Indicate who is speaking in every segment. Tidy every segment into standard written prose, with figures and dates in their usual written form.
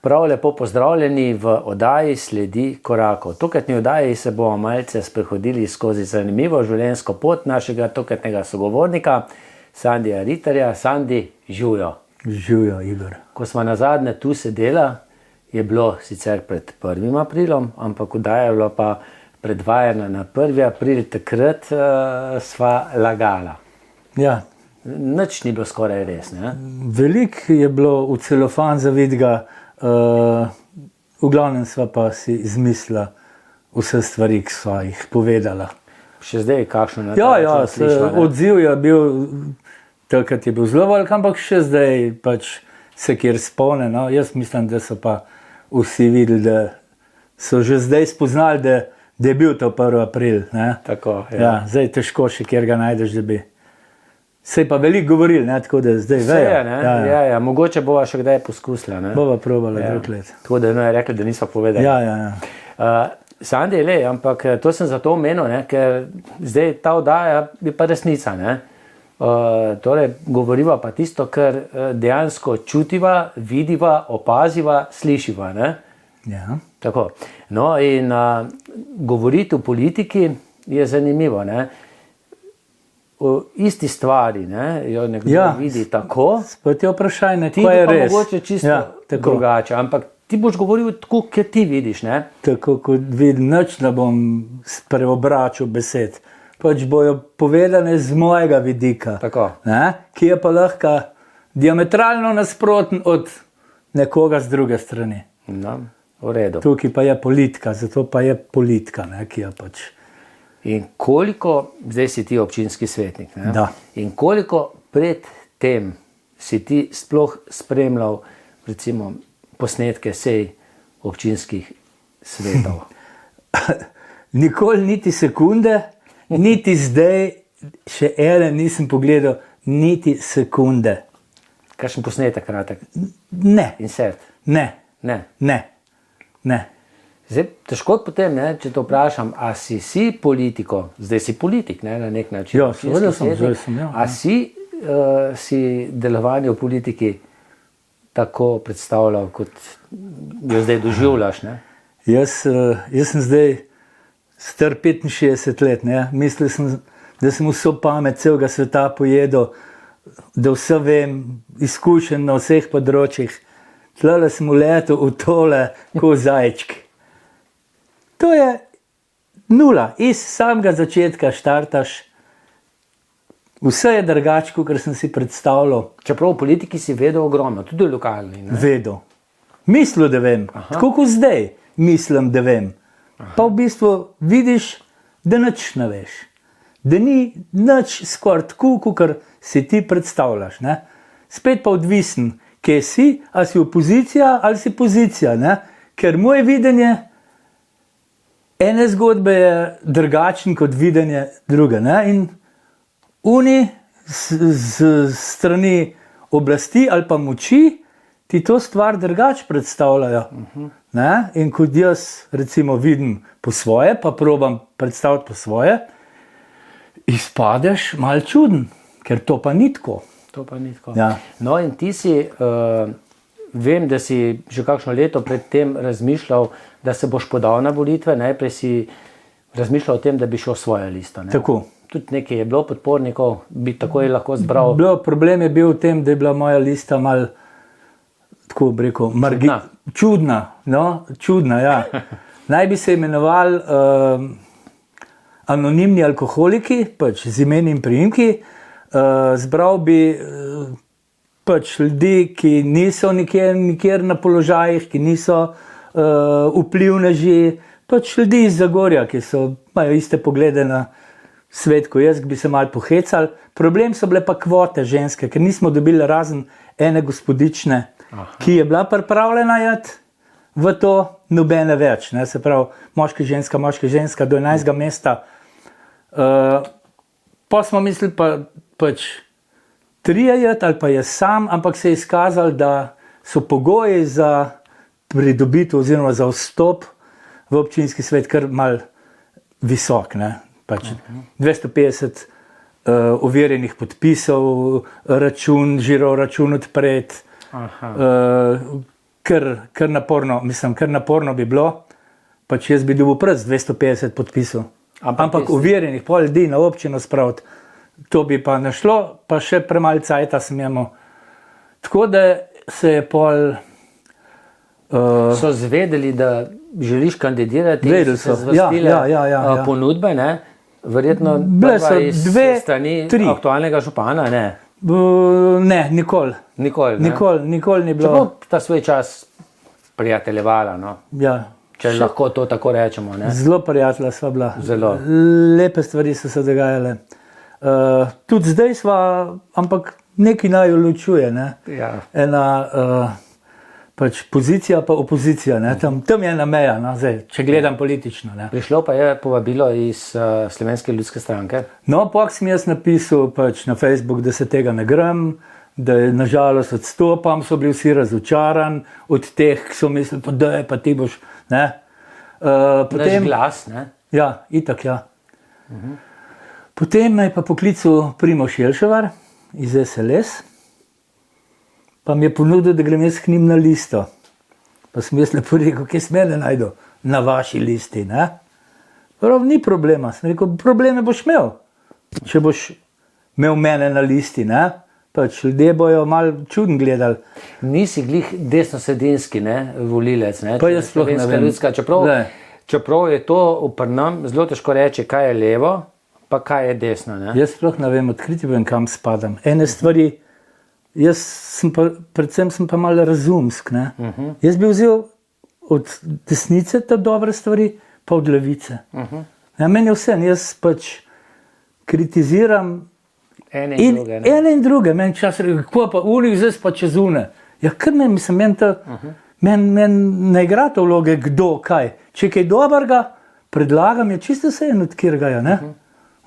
Speaker 1: Prav lepo pozdravljeni v oddaji Sledi korakov. V tokratni oddaji se bomo malce sprehodili skozi zanimivo življenjsko pot našega tokratnega sogovornika, Sandija Ritarja. Sandi, živjo.
Speaker 2: Živjo, Igor.
Speaker 1: Ko smo nazadnje tu sedela, je bilo sicer pred 1. aprilom, ampak oddaja je bila pa predvajana na 1. april, takrat sva lagala.
Speaker 2: Ja.
Speaker 1: Nič ni bilo skoraj res, ne?
Speaker 2: Veliko je bilo v celofan zavidga, v glavnem sva pa si izmislila vse stvari, ki sva jih povedala.
Speaker 1: Še zdaj kakšno na
Speaker 2: Ja, odziv je bil, takrat je bil zelo velik, ampak še zdaj pač se kjer spomne. No. Jaz mislim, da so pa vsi videli, da so že zdaj spoznali, da je bil to 1. april. Ne.
Speaker 1: Tako,
Speaker 2: ja, zdaj težko še kjer ga najdeš, da bi. Se je pa veliko govorili, ne, tako da zdaj vejo.
Speaker 1: Ja, mogoče bova še kdaj poskusila. Ne?
Speaker 2: Bova probala drug let.
Speaker 1: Tako da je rekli, da nisva povedali.
Speaker 2: Ja.
Speaker 1: Sandi, ampak to sem zato omenil, ne, ker zdaj ta oddaja je pa resnica. Ne? Torej, govoriva pa tisto, kar dejansko čutiva, vidiva, opaziva, slišiva. Ne?
Speaker 2: Ja.
Speaker 1: Tako. No, in govoriti o politiki je zanimivo. Ne? O isti stvari, ne, jo nekdo vidi tako.
Speaker 2: Spet je vprašanje,
Speaker 1: ti
Speaker 2: ko je res.
Speaker 1: Ti pa mogoče čisto drugače, ampak ti boš govoril tako, ker ti vidiš, ne?
Speaker 2: Tako, kot vidim, nič ne bom preobračal besed. Pač bojo povedane z mojega vidika.
Speaker 1: Tako.
Speaker 2: Ne, ki je pa lahko diametralno nasproten od nekoga z druge strani.
Speaker 1: No, v redu.
Speaker 2: Tukaj pa je politika, zato pa je politika, ne, ki je pač.
Speaker 1: In koliko, zdaj si ti občinski svetnik, ne?
Speaker 2: Da.
Speaker 1: In koliko pred tem si ti sploh spremljal, recimo, posnetke sej občinskih svetov?
Speaker 2: Nikoli niti sekunde, niti zdaj še ene nisem pogledal, niti sekunde.
Speaker 1: Kakšen posnetek kratek?
Speaker 2: Ne.
Speaker 1: Insert?
Speaker 2: Ne.
Speaker 1: Ne.
Speaker 2: Ne. Ne.
Speaker 1: Zdaj, težko potem, ne, če te vprašam, a si politiko, zdaj si politik, ne, na nek način.
Speaker 2: Ja, seveda sem, ja.
Speaker 1: A si delovanje v politiki tako predstavljal, kot jo zdaj doživljaš, ne?
Speaker 2: Jaz sem zdaj star 65 let, ne. Mislil sem, da sem vso pamet celega sveta pojedel, da vse vem, izkušen na vseh področjih. Tlele sem uletel v tole, ko zajčki. To je nula, iz samega začetka štartaš, vse je drugače, kot sem si predstavljal.
Speaker 1: Čeprav v politiki si vedel ogromno, tudi lokalni. Ne?
Speaker 2: Vedel. Mislil, da vem. Aha. Tako kot zdaj mislim, da vem. Aha. Pa v bistvu vidiš, da nič ne veš. Da ni nič skoraj tako, kot si ti predstavljaš. Ne? Spet pa odvisen, kje si, ali si opozicija ali si pozicija. Ne? Ker moje videnje ene zgodbe je drugačen kot videnje druge. Ne? In oni z strani oblasti ali pa moči ti to stvar drugače predstavljajo. Ne? In kot jaz recimo vidim po svoje, pa probam predstaviti po svoje, izpadeš malo čuden, ker to pa ni tako.
Speaker 1: To pa ni tako.
Speaker 2: Ja.
Speaker 1: No in ti si, vem, da si že kakšno leto pred tem razmišljal, da se boš podal na volitve, najprej si razmišljal o tem, da bi šel svojo listo. Ne?
Speaker 2: Tako.
Speaker 1: Tudi nekaj je bilo podpornikov, bi takoj lahko zbral.
Speaker 2: Problem je bil v tem, da je bila moja lista malo, tako bi rekel, čudna. No, čudna, ja. Naj bi se imenovali anonimni alkoholiki, pač z imeni in priimki. Zbral bi pač ljudi, ki niso nikjer na položajih, ki niso vplivneži, pač ljudi iz Zagorja, ki imajo iste poglede na svet, ko jaz bi se malo pohecali. Problem so bile pa kvote ženske, ker nismo dobili razen ene gospodične, ki je bila pripravljena jeti v to, nobene več. Ne? Se pravi, moški, ženska do 11. mesta. Pa smo mislili pač trije jeti ali pa je sam, ampak se je izkazalo, da so pogoji za pridobitev oziroma za vstop v občinski svet kar malo visok. Ne? Pač 250 overjenih podpisov, žiro račun odpret, kar naporno, mislim, kar naporno bi bilo, pač jaz bi dobil prst 250 podpisov. Ampak uverjenih pol ljudi na občino spraviti, to bi pa našlo, pa še premalo cajta sem imel. Tako da se je pol...
Speaker 1: So zvedeli, da želiš kandidirati,
Speaker 2: Vedeli so,
Speaker 1: se zvrstile
Speaker 2: ja.
Speaker 1: ponudbe, ne? Verjetno
Speaker 2: Bile so
Speaker 1: prva iz
Speaker 2: dve,
Speaker 1: strani
Speaker 2: tri.
Speaker 1: aktualnega župana, ne?
Speaker 2: Ne, nikoli.
Speaker 1: Nikoli, ne?
Speaker 2: Nikoli ni bilo.
Speaker 1: Čeprav ta svoj čas prijateljevala, no?
Speaker 2: Ja.
Speaker 1: Če lahko to tako rečemo, ne?
Speaker 2: Zelo prijatelja sva bila.
Speaker 1: Zelo.
Speaker 2: Lepe stvari so se dogajale. Tudi zdaj sva, ampak nekaj naju ločuje, ne?
Speaker 1: Ja.
Speaker 2: Ena pač pozicija pa opozicija, ne? Tam je ena meja, no? Zdaj, če gledam politično. Ne?
Speaker 1: Prišlo pa je povabilo iz Slovenske ljudske stranke.
Speaker 2: No, pak sem jaz napisal pač na Facebook, da se tega ne grem, da nažalost odstopam, so bili vsi razočarani od teh, ki so mislili, pa ti boš, ne.
Speaker 1: Naš glas, ne?
Speaker 2: Ja, itak, ja. Potem me je pa poklical Primož Jelševar iz SLS, pa mi je ponudil, da grem jaz k njim na listo. Pa sem jaz lepo rekel, kje se mene najdu? Na vaši listi, ne. Prav, ni problema, sem rekel, probleme boš imel, če boš imel mene na listi, ne. Pač ljudje bojo malo čudno gledali.
Speaker 1: Nisi glih desnosredinski, ne, volilec, ne?
Speaker 2: Pa jaz sploh ne
Speaker 1: Slovenska
Speaker 2: vem.
Speaker 1: ljudska, čeprav je to v nam zelo težko reči, kaj je levo, pa kaj je desno, ne?
Speaker 2: Jaz sploh ne vem, odkriti vem, kam spadam. Ene stvari, predvsem sem pa malo razumsk, ne. Jaz bi vzel od desnice te dobre stvari, pa od levice. Ja, meni je vse, jaz pač kritiziram
Speaker 1: Ene in druge, ne?
Speaker 2: ene in druge, meni čas rekel, kako pa unih zdaj pa čez une. Ja, kar meni ne igra to vloge, kdo, kaj. Če je kaj dobrega, predlagam, je čisto vse en od kjerga, ne.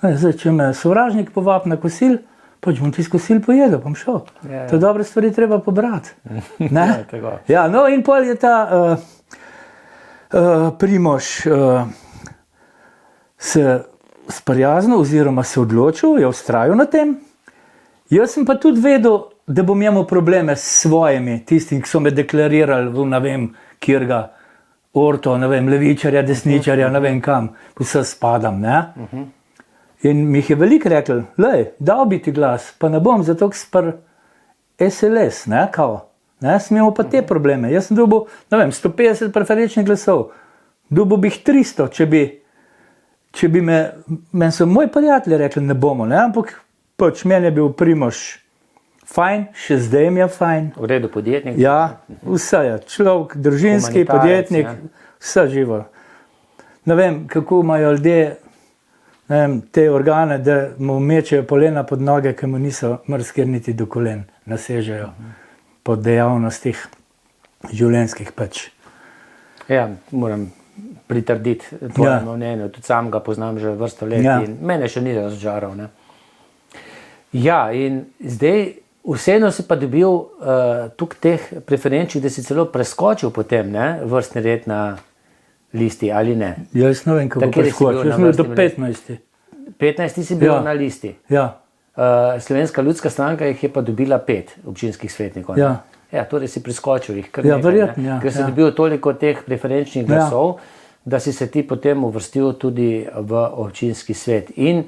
Speaker 2: Zdaj, če me sovražnik povab na kosil, pač bom tisti kosil pojedel, bom šel.
Speaker 1: Ja.
Speaker 2: To dobre stvari treba pobrati. Ne?
Speaker 1: Ja, tako.
Speaker 2: Ja, no in pol je ta Primož se sprijaznil oziroma se odločil, je vztrajal na tem. Jaz sem pa tudi vedel, da bom imel probleme s svojimi, tistimi, ki so me deklarirali v ne vem kjerga, orto, ne vem, levičarja, desničarja, ne vem kam, vse spadam, ne. In mi jih je veliko rekel, lej, dal bi ti glas, pa ne bom, zato ker spr SLS, ne, kao. Ne, sem imel pa te probleme. Jaz sem dobil, ne vem, 150 preferenčnih glasov. Dobil bi jih 300, če bi meni so moji prijatelji rekli, ne bomo, ne, ampak pač meni je bil Primož fajn, še zdaj mi je fajn.
Speaker 1: V redu podjetnik.
Speaker 2: Ja, vse je, človek, družinski,
Speaker 1: Humanitarec,
Speaker 2: podjetnik,
Speaker 1: ja.
Speaker 2: Vse živo. Ne vem, kako imajo ljudje, ne vem, te organe, da mu mečejo polena pod noge, ki mu niso mrskir niti do kolen, nasežejo po dejavnostih življenjskih pač.
Speaker 1: Ja, moram pritrditi tvojemu mnenju, tudi sam ga poznam že vrsto let in mene še ni razočaral, ne. Ja, in zdaj vseeno si pa dobil tukaj teh preferenčnih, da si celo preskočil potem, ne, vrstni red na listi, ali ne?
Speaker 2: Jaz ne vem, kako preskočil, jaz sem bil do 15.
Speaker 1: 15 si bil na listi.
Speaker 2: Ja.
Speaker 1: Slovenska ljudska stranka jih je pa dobila 5 občinskih svetnikov.
Speaker 2: Ja.
Speaker 1: Ja, torej si preskočil jih kar
Speaker 2: Ja,
Speaker 1: nekaj,
Speaker 2: verjetno, ja,
Speaker 1: ker si
Speaker 2: ja.
Speaker 1: dobil toliko teh preferenčnih glasov, da si se ti potem uvrstil tudi v občinski svet. In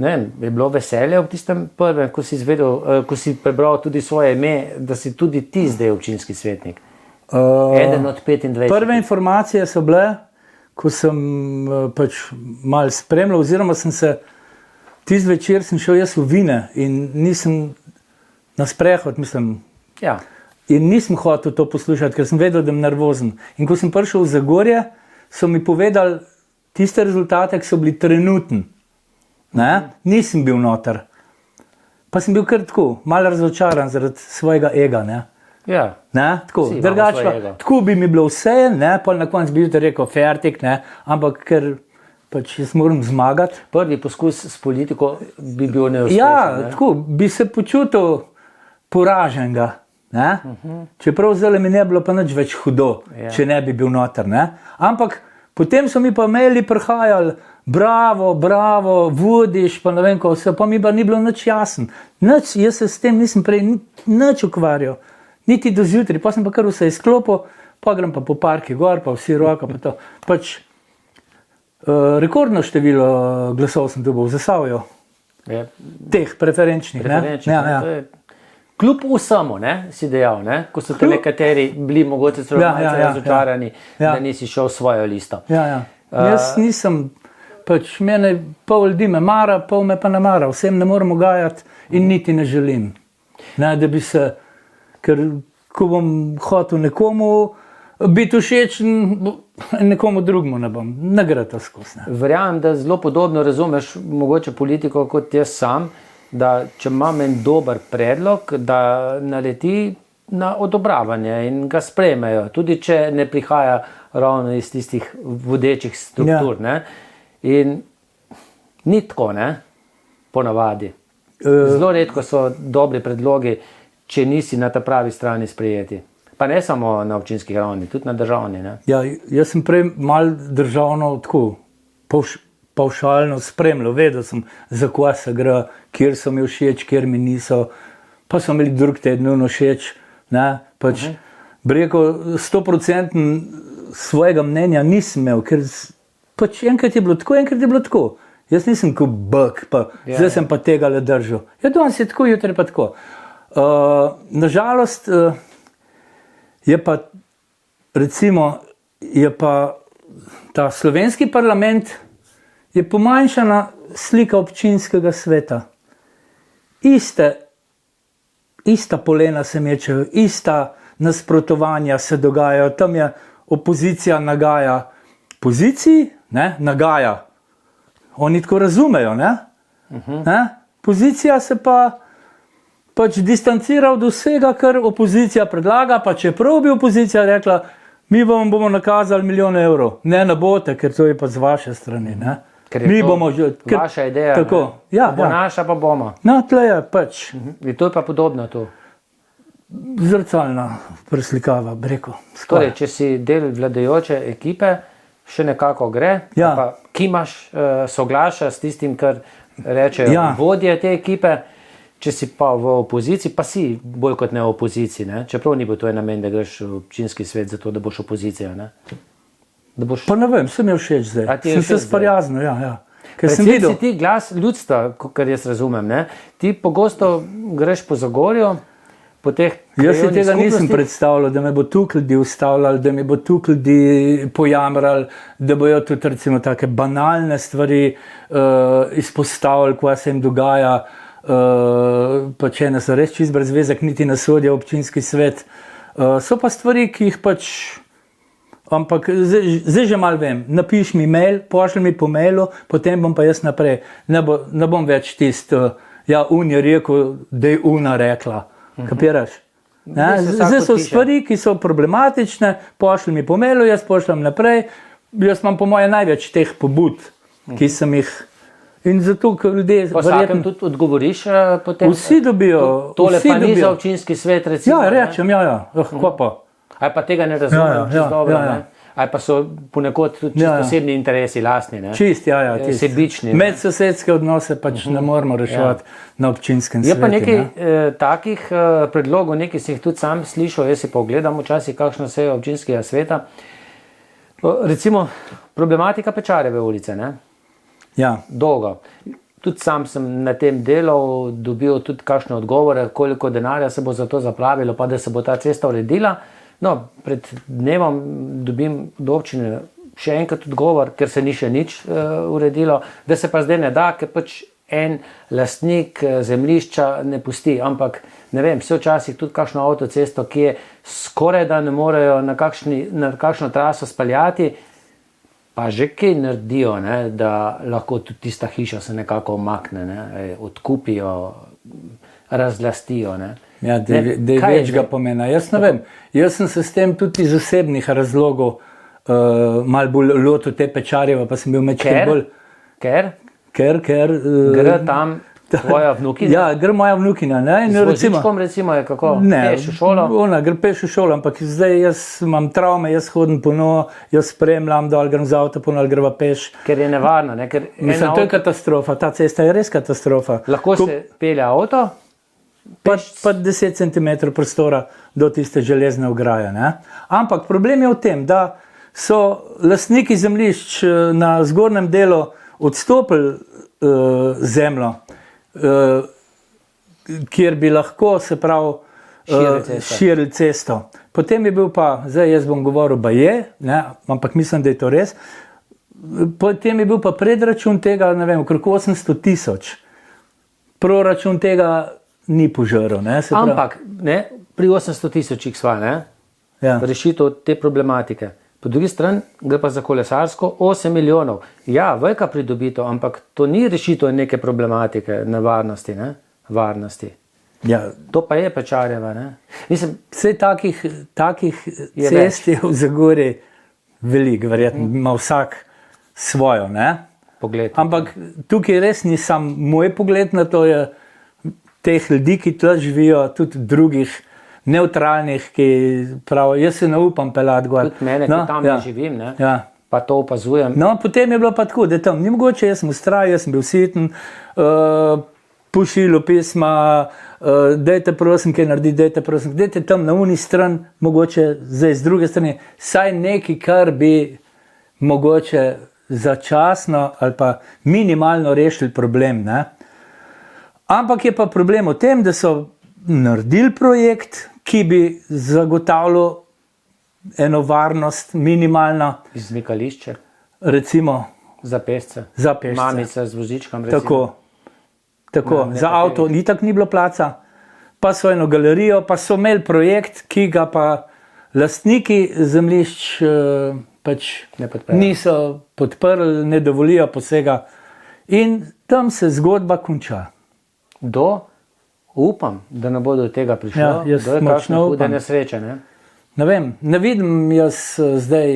Speaker 1: ne vem, je bilo veselje v tistem prvem, ko si izvedel, ko si prebral tudi svoje ime, da si tudi ti zdaj občinski svetnik. Eden od 25.
Speaker 2: Prve informacije so bile, ko sem pač malo spremljal, oziroma sem se, tisti večer sem šel jaz v Vine in nisem na sprehod, mislim,
Speaker 1: Ja.
Speaker 2: in nisem hotel to poslušati, ker sem vedel, da sem nervozen. In ko sem prišel v Zagorje, so mi povedali tiste rezultate, ki so bili trenutni. Ne? Nisem bil noter. Pa sem bil kar tako, malo razočaran zaradi svojega ega, ne.
Speaker 1: Ja.
Speaker 2: Ne, tako,
Speaker 1: Vsi imamo
Speaker 2: drugače
Speaker 1: svoje ego.
Speaker 2: pa, tako bi mi bilo vse, ne, pa na koncu bi jutri rekel fertik, ne, ampak ker pač jaz moram zmagati.
Speaker 1: Prvi poskus s politiko bi bil neuspešen.
Speaker 2: Ja,
Speaker 1: ne?
Speaker 2: tako, bi se počutil poraženega, ne, čeprav zdaj mi ne bilo pa nič več hudo,
Speaker 1: Ja.
Speaker 2: če ne bi bil noter, ne, ampak potem so mi pa maili prihajali, bravo, bravo, vodiš, pa ne vem, ko vse, pa mi pa ni bilo nič jasen, nič, jaz se s tem nisem prej nič ukvarjal. niti do zjutraj, pa sem pa kar vse izklopil, pa grem pa po parki gor, pa vsi roka, pa to. Pač rekordno število glasov sem dobil v Zasavju, teh preferenčnih.
Speaker 1: Kljub vsemu, si dejal, ko so te nekateri bili mogoče celo malce razočarani, da nisi šel svojo listo.
Speaker 2: Jaz nisem, pač mene pol ljudi me mara, pol me pa ne mara, vsem ne morem ugajati in niti ne želim. Da bi se, ker ko bom hotel nekomu biti všečen, nekomu drugemu ne bom, ne gre to skozi.
Speaker 1: Verjamem, da zelo podobno razumeš mogoče politiko kot jaz sam, da če imam en dober predlog, da naleti na odobravanje in ga sprejmejo, tudi če ne prihaja ravno iz tistih vodečih struktur. In ni tako, ponavadi. Zelo redko so dobri predlogi, če nisi na ta pravi strani sprejeti. Pa ne samo na občinski ravni, tudi na državni.
Speaker 2: Jaz sem prej malo državno tako pavšalno spremljal, vedel sem, za kaj se gre, kjer so mi všeč, kjer mi niso, pa so imeli drug teden všeč. Pač bi rekel, 100% svojega mnenja nisem imel, ker pač enkrat je bilo tako, enkrat je bilo tako. Jaz nisem kot bek, pa zdaj sem pa tega le držal. Danes je tako, jutri pa tako. Nažalost je pa, recimo, ta slovenski parlament je pomanjšana slika občinskega sveta. Ista polena se mečejo, ista nasprotovanja se dogajajo, tam je opozicija nagaja poziciji, nagaja. Oni tako razumejo, Pozicija se pa pač distancira od vsega, kar opozicija predlaga, pa čeprav bi opozicija rekla, mi vam bomo nakazali milijon evrov. Ne boste, ker to je pa z vaše strani,
Speaker 1: Ker je to vaša ideja, bo naša pa bomo.
Speaker 2: Tle je pač.
Speaker 1: In to je pa podobno tu.
Speaker 2: Zrcalna preslikava, bi rekel.
Speaker 1: Torej, če si del vladajoče ekipe, še nekako gre, pa kimaš, soglašaš s tistim, kar rečejo vodje te ekipe, če si pa v opoziciji, pa si bolj kot ne v opoziciji, čeprav ni bil to namen, da greš v občinski svet zato, da boš opozicija.
Speaker 2: Pa ne vem, sem je všeč zdaj. Sem se sprijaznil, Ker sem
Speaker 1: videl. Si ti glas ljudstva, kar jaz razumem, ti pogosto greš po Zagorju, po teh
Speaker 2: jaz si tega nisem predstavljal, da me bo tukaj ljudi ustavljali, da mi bo tukaj ljudi pojamrali, da bojo tudi recimo take banalne stvari izpostavili, kaj se jim dogaja, pa če ne so res čist brez veze, niti ne sodijo občinski svet. So pa stvari, ki jih pač, ampak zdaj že malo vem, napiš mi mail, pošlji mi po mailu, potem bom pa jaz naprej, ne bom več tisto, un je rekel, da je una rekla. Kapiraš? Zdaj so stvari, ki so problematične, pošlji mi po mailu, jaz pošljem naprej, jaz imam po moje največ teh pobud, ki sem jih, in zato, ker ljudje
Speaker 1: vsakem tudi odgovoriš potem?
Speaker 2: Vsi dobijo.
Speaker 1: Tole pa ni za občinski svet, recimo?
Speaker 2: Rečem, kako pa?
Speaker 1: Ali pa tega ne razumem, čisto dobro, Ali pa so ponekod tudi posebni interesi lastni,
Speaker 2: Čist,
Speaker 1: sebični.
Speaker 2: Medsosedske odnose pač ne moramo reševati na občinskem svetu.
Speaker 1: Je pa nekaj takih predlogov, nekaj si jih tudi sam slišal, jaz si pa ogledam včasih kakšno sejo občinskega sveta. Recimo problematika Pečarjeve ulice, Dolgo. Tudi sam sem na tem delal, dobil tudi kakšne odgovore, koliko denarja se bo za to zapravilo, pa da se bo ta cesta uredila. Pred dnevom dobim do občine še enkrat odgovor, ker se ni še nič uredilo, da se pa zdaj ne da, ker pač en lastnik zemljišča ne pusti, ampak ne vem, vse včasih tudi kakšno avtocesto, ki je skoraj da ne morejo na kakšno traso speljati, pa že kaj naredijo, da lahko tudi tista hiša se nekako omakne, odkupijo, razlastijo.
Speaker 2: Da je več ga pomena. Jaz ne vem, jaz sem se s tem tudi iz osebnih razlogov malo bolj lotil te Pečarjeve, pa sem bil mečkaj bolj.
Speaker 1: Ker?
Speaker 2: Ker
Speaker 1: gre tam tvoja vnukinja?
Speaker 2: Gre moja vnukinja.
Speaker 1: Z vozičkom recimo je kako? Peš v šolo?
Speaker 2: Ona gre peš v šolo, ampak zdaj jaz imam travme, jaz hodim po novo, jaz spremljam dol, grem z avtopom ali greva peš.
Speaker 1: Ker je nevarno,
Speaker 2: Mislim, to je katastrofa, ta cesta je res katastrofa.
Speaker 1: Lahko se pelje avto?
Speaker 2: pa 10 cm prostora do tiste železne ograje. Ne? Ampak problem je v tem, da so lastniki zemljišč na zgornjem delu odstopili zemljo, kjer bi lahko, se pravi, širili cesto. Potem je bil pa, zdaj jaz bom govoril, baje, ne, ampak mislim, da je to res. Potem je bil pa predračun tega, ne vem, okrog 800 000. Proračun tega ni požrl.
Speaker 1: Ampak ne, pri 800 000 sva, ne?
Speaker 2: Ja.
Speaker 1: Rešitev te problematike. Po drugi strani gre pa za kolesarsko 8 milijonov. Ja, velika pridobitev, ampak to ni rešitev neke problematike nevarnosti, ne? Varnosti.
Speaker 2: Ja.
Speaker 1: To pa je Pečarjeva. Ne? Mislim,
Speaker 2: vse takih cest je v Zagorju veliko, verjetno ima vsak svojo. Ne?
Speaker 1: Pogled.
Speaker 2: Ampak tukaj res ni sam moj pogled na to, je teh ljudi, ki tle živijo, tudi drugih neutralnih, ki pravijo, jaz se ne upam peljati gor.
Speaker 1: Tudi mene, ki tam ne živim, ne?
Speaker 2: Ja.
Speaker 1: Pa to opazujem.
Speaker 2: No, potem je bilo pa tako, da tam ni mogoče, jaz sem ustrajal, jaz sem bil siten, pošiljal pisma, dajte prosim, kaj narediti, dajte tam na uni stran, mogoče zdaj z druge strani, saj nekaj, kar bi mogoče začasno ali pa minimalno rešili problem. Ne? Ampak je pa problem v tem, da so naredili projekt, ki bi zagotavljal eno varnost minimalno.
Speaker 1: Izmikališče.
Speaker 2: Recimo.
Speaker 1: Za pešce.
Speaker 2: Za pešce.
Speaker 1: Mamice z vozičkom. Recimo.
Speaker 2: Tako. Za avto ni tako ni bilo placa, pa so eno galerijo, pa so imeli projekt, ki ga pa lastniki zemljišč pač niso podprli, ne dovolijo posega in tam se zgodba konča.
Speaker 1: Upam, da ne bo do tega prišlo.
Speaker 2: Ja, jaz močno upam.
Speaker 1: Nesreče, ne?
Speaker 2: Ne vem, ne vidim jaz zdaj,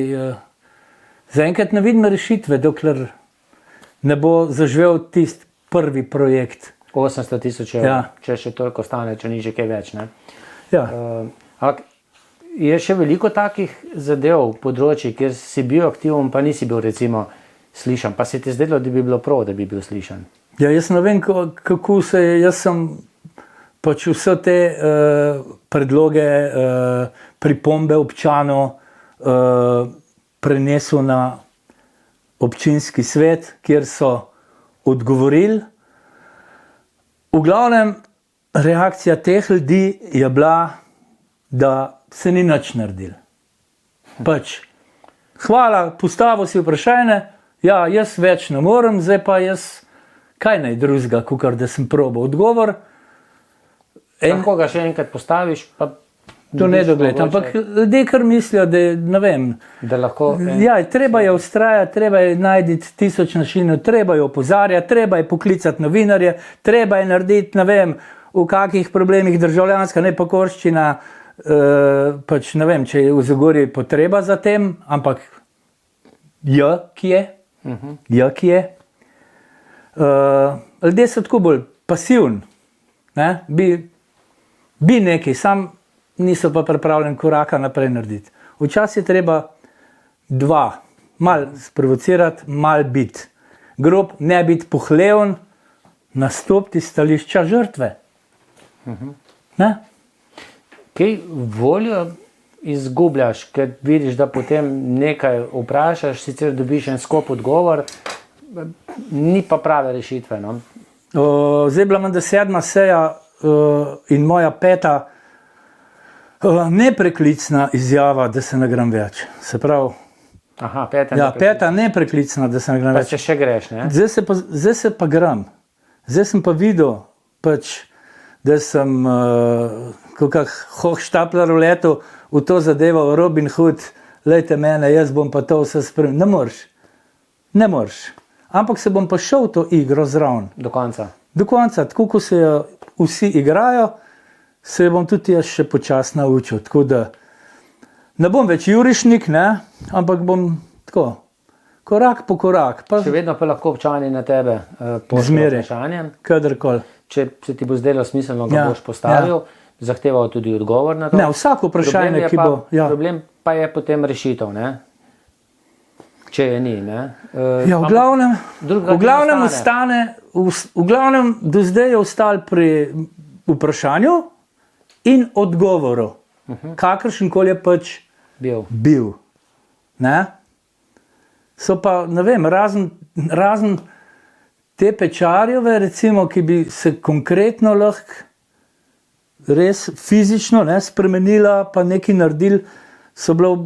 Speaker 2: zaenkrat ne vidim rešitve, dokler ne bo zaživel tisti prvi projekt.
Speaker 1: 800 000 evrov,
Speaker 2: ja.
Speaker 1: Če še toliko stane, če ni že kaj več. Ne?
Speaker 2: Ja.
Speaker 1: Ampak je še veliko takih zadev, področji, kjer si bil aktiven, pa nisi bil recimo slišan, pa se ti zdelo, da bi bilo prav, da bi bil slišan.
Speaker 2: Ja, jaz ne vem, kako se je, jaz sem pač vse te predloge, pripombe občanov prenesel na občinski svet, kjer so odgovorili. V glavnem, reakcija teh ljudi je bila, da se ni nič naredil. Pač, hvala, postavil si vprašanje, ja, jaz več ne morem, zdaj pa jaz, kaj naj drugega, kakor da sem probal odgovor.
Speaker 1: Lahko ga še enkrat postaviš, pa
Speaker 2: to ne dogled, ampak ljudje kar mislijo, da ne vem.
Speaker 1: Da lahko...
Speaker 2: Ja, treba je ustrajati, treba je najti 1000 načinov, treba je opozarjati, treba je poklicati novinarje, treba je narediti, ne vem, v kakih problemih državljanska nepokorščina, pač ne vem, če je v Zagorju potreba za tem, ampak ki je. Ljudje so tako bolj pasivni, ne? Bi nekaj, sam niso pa pripravljeni koraka naprej narediti. Včasih je treba malo sprovocirati, malo biti grob, ne biti pohleven, nastopiti stališča žrtve. Ne?
Speaker 1: Kaj voljo izgubljaš, ker vidiš, da potem nekaj vprašaš, sicer dobiš en skop odgovor, ni pa prave rešitve. No?
Speaker 2: Zdaj bila menda 7. seja in moja 5. nepreklicna izjava, da se ne grem več. Se pravi,
Speaker 1: Aha, 5.
Speaker 2: ja, 5. nepreklicna, da se ne grem
Speaker 1: Pa
Speaker 2: več.
Speaker 1: če še greš, ne?
Speaker 2: Zdaj se pa grem. Zdaj sem pa videl, pač, da sem kakak Hochstapler uletel v to zadevo, Robin Hood, lejte mene, jaz bom pa to vse spremljal. Ne moreš. Ampak se bom pa šel to igro zraven.
Speaker 1: Do konca.
Speaker 2: Do konca, tako ko se jo vsi igrajo, se bom tudi jaz še počasno naučil. Tako da ne bom več jurišnik, ne? Ampak bom tako, korak po korak. Pa
Speaker 1: Še vedno pa lahko občani na tebe pošljajo vprašanje.
Speaker 2: Kadarkoli.
Speaker 1: Če se ti bo zdelo smiselno, ga boš postavil, zahteval tudi odgovor na to.
Speaker 2: Ne, vsako vprašanje, ki bo... Ja.
Speaker 1: Problem pa je potem rešitev, ne? Če je ni, ne?
Speaker 2: Ja, v glavnem ostane, v glavnem do zdaj je ostal pri vprašanju in odgovoru, kakršen koli je pač bil. Ne? So pa, ne vem, razen te Pečarjeve, recimo, ki bi se konkretno lahko res fizično spremenila, pa nekaj naredili, so bila,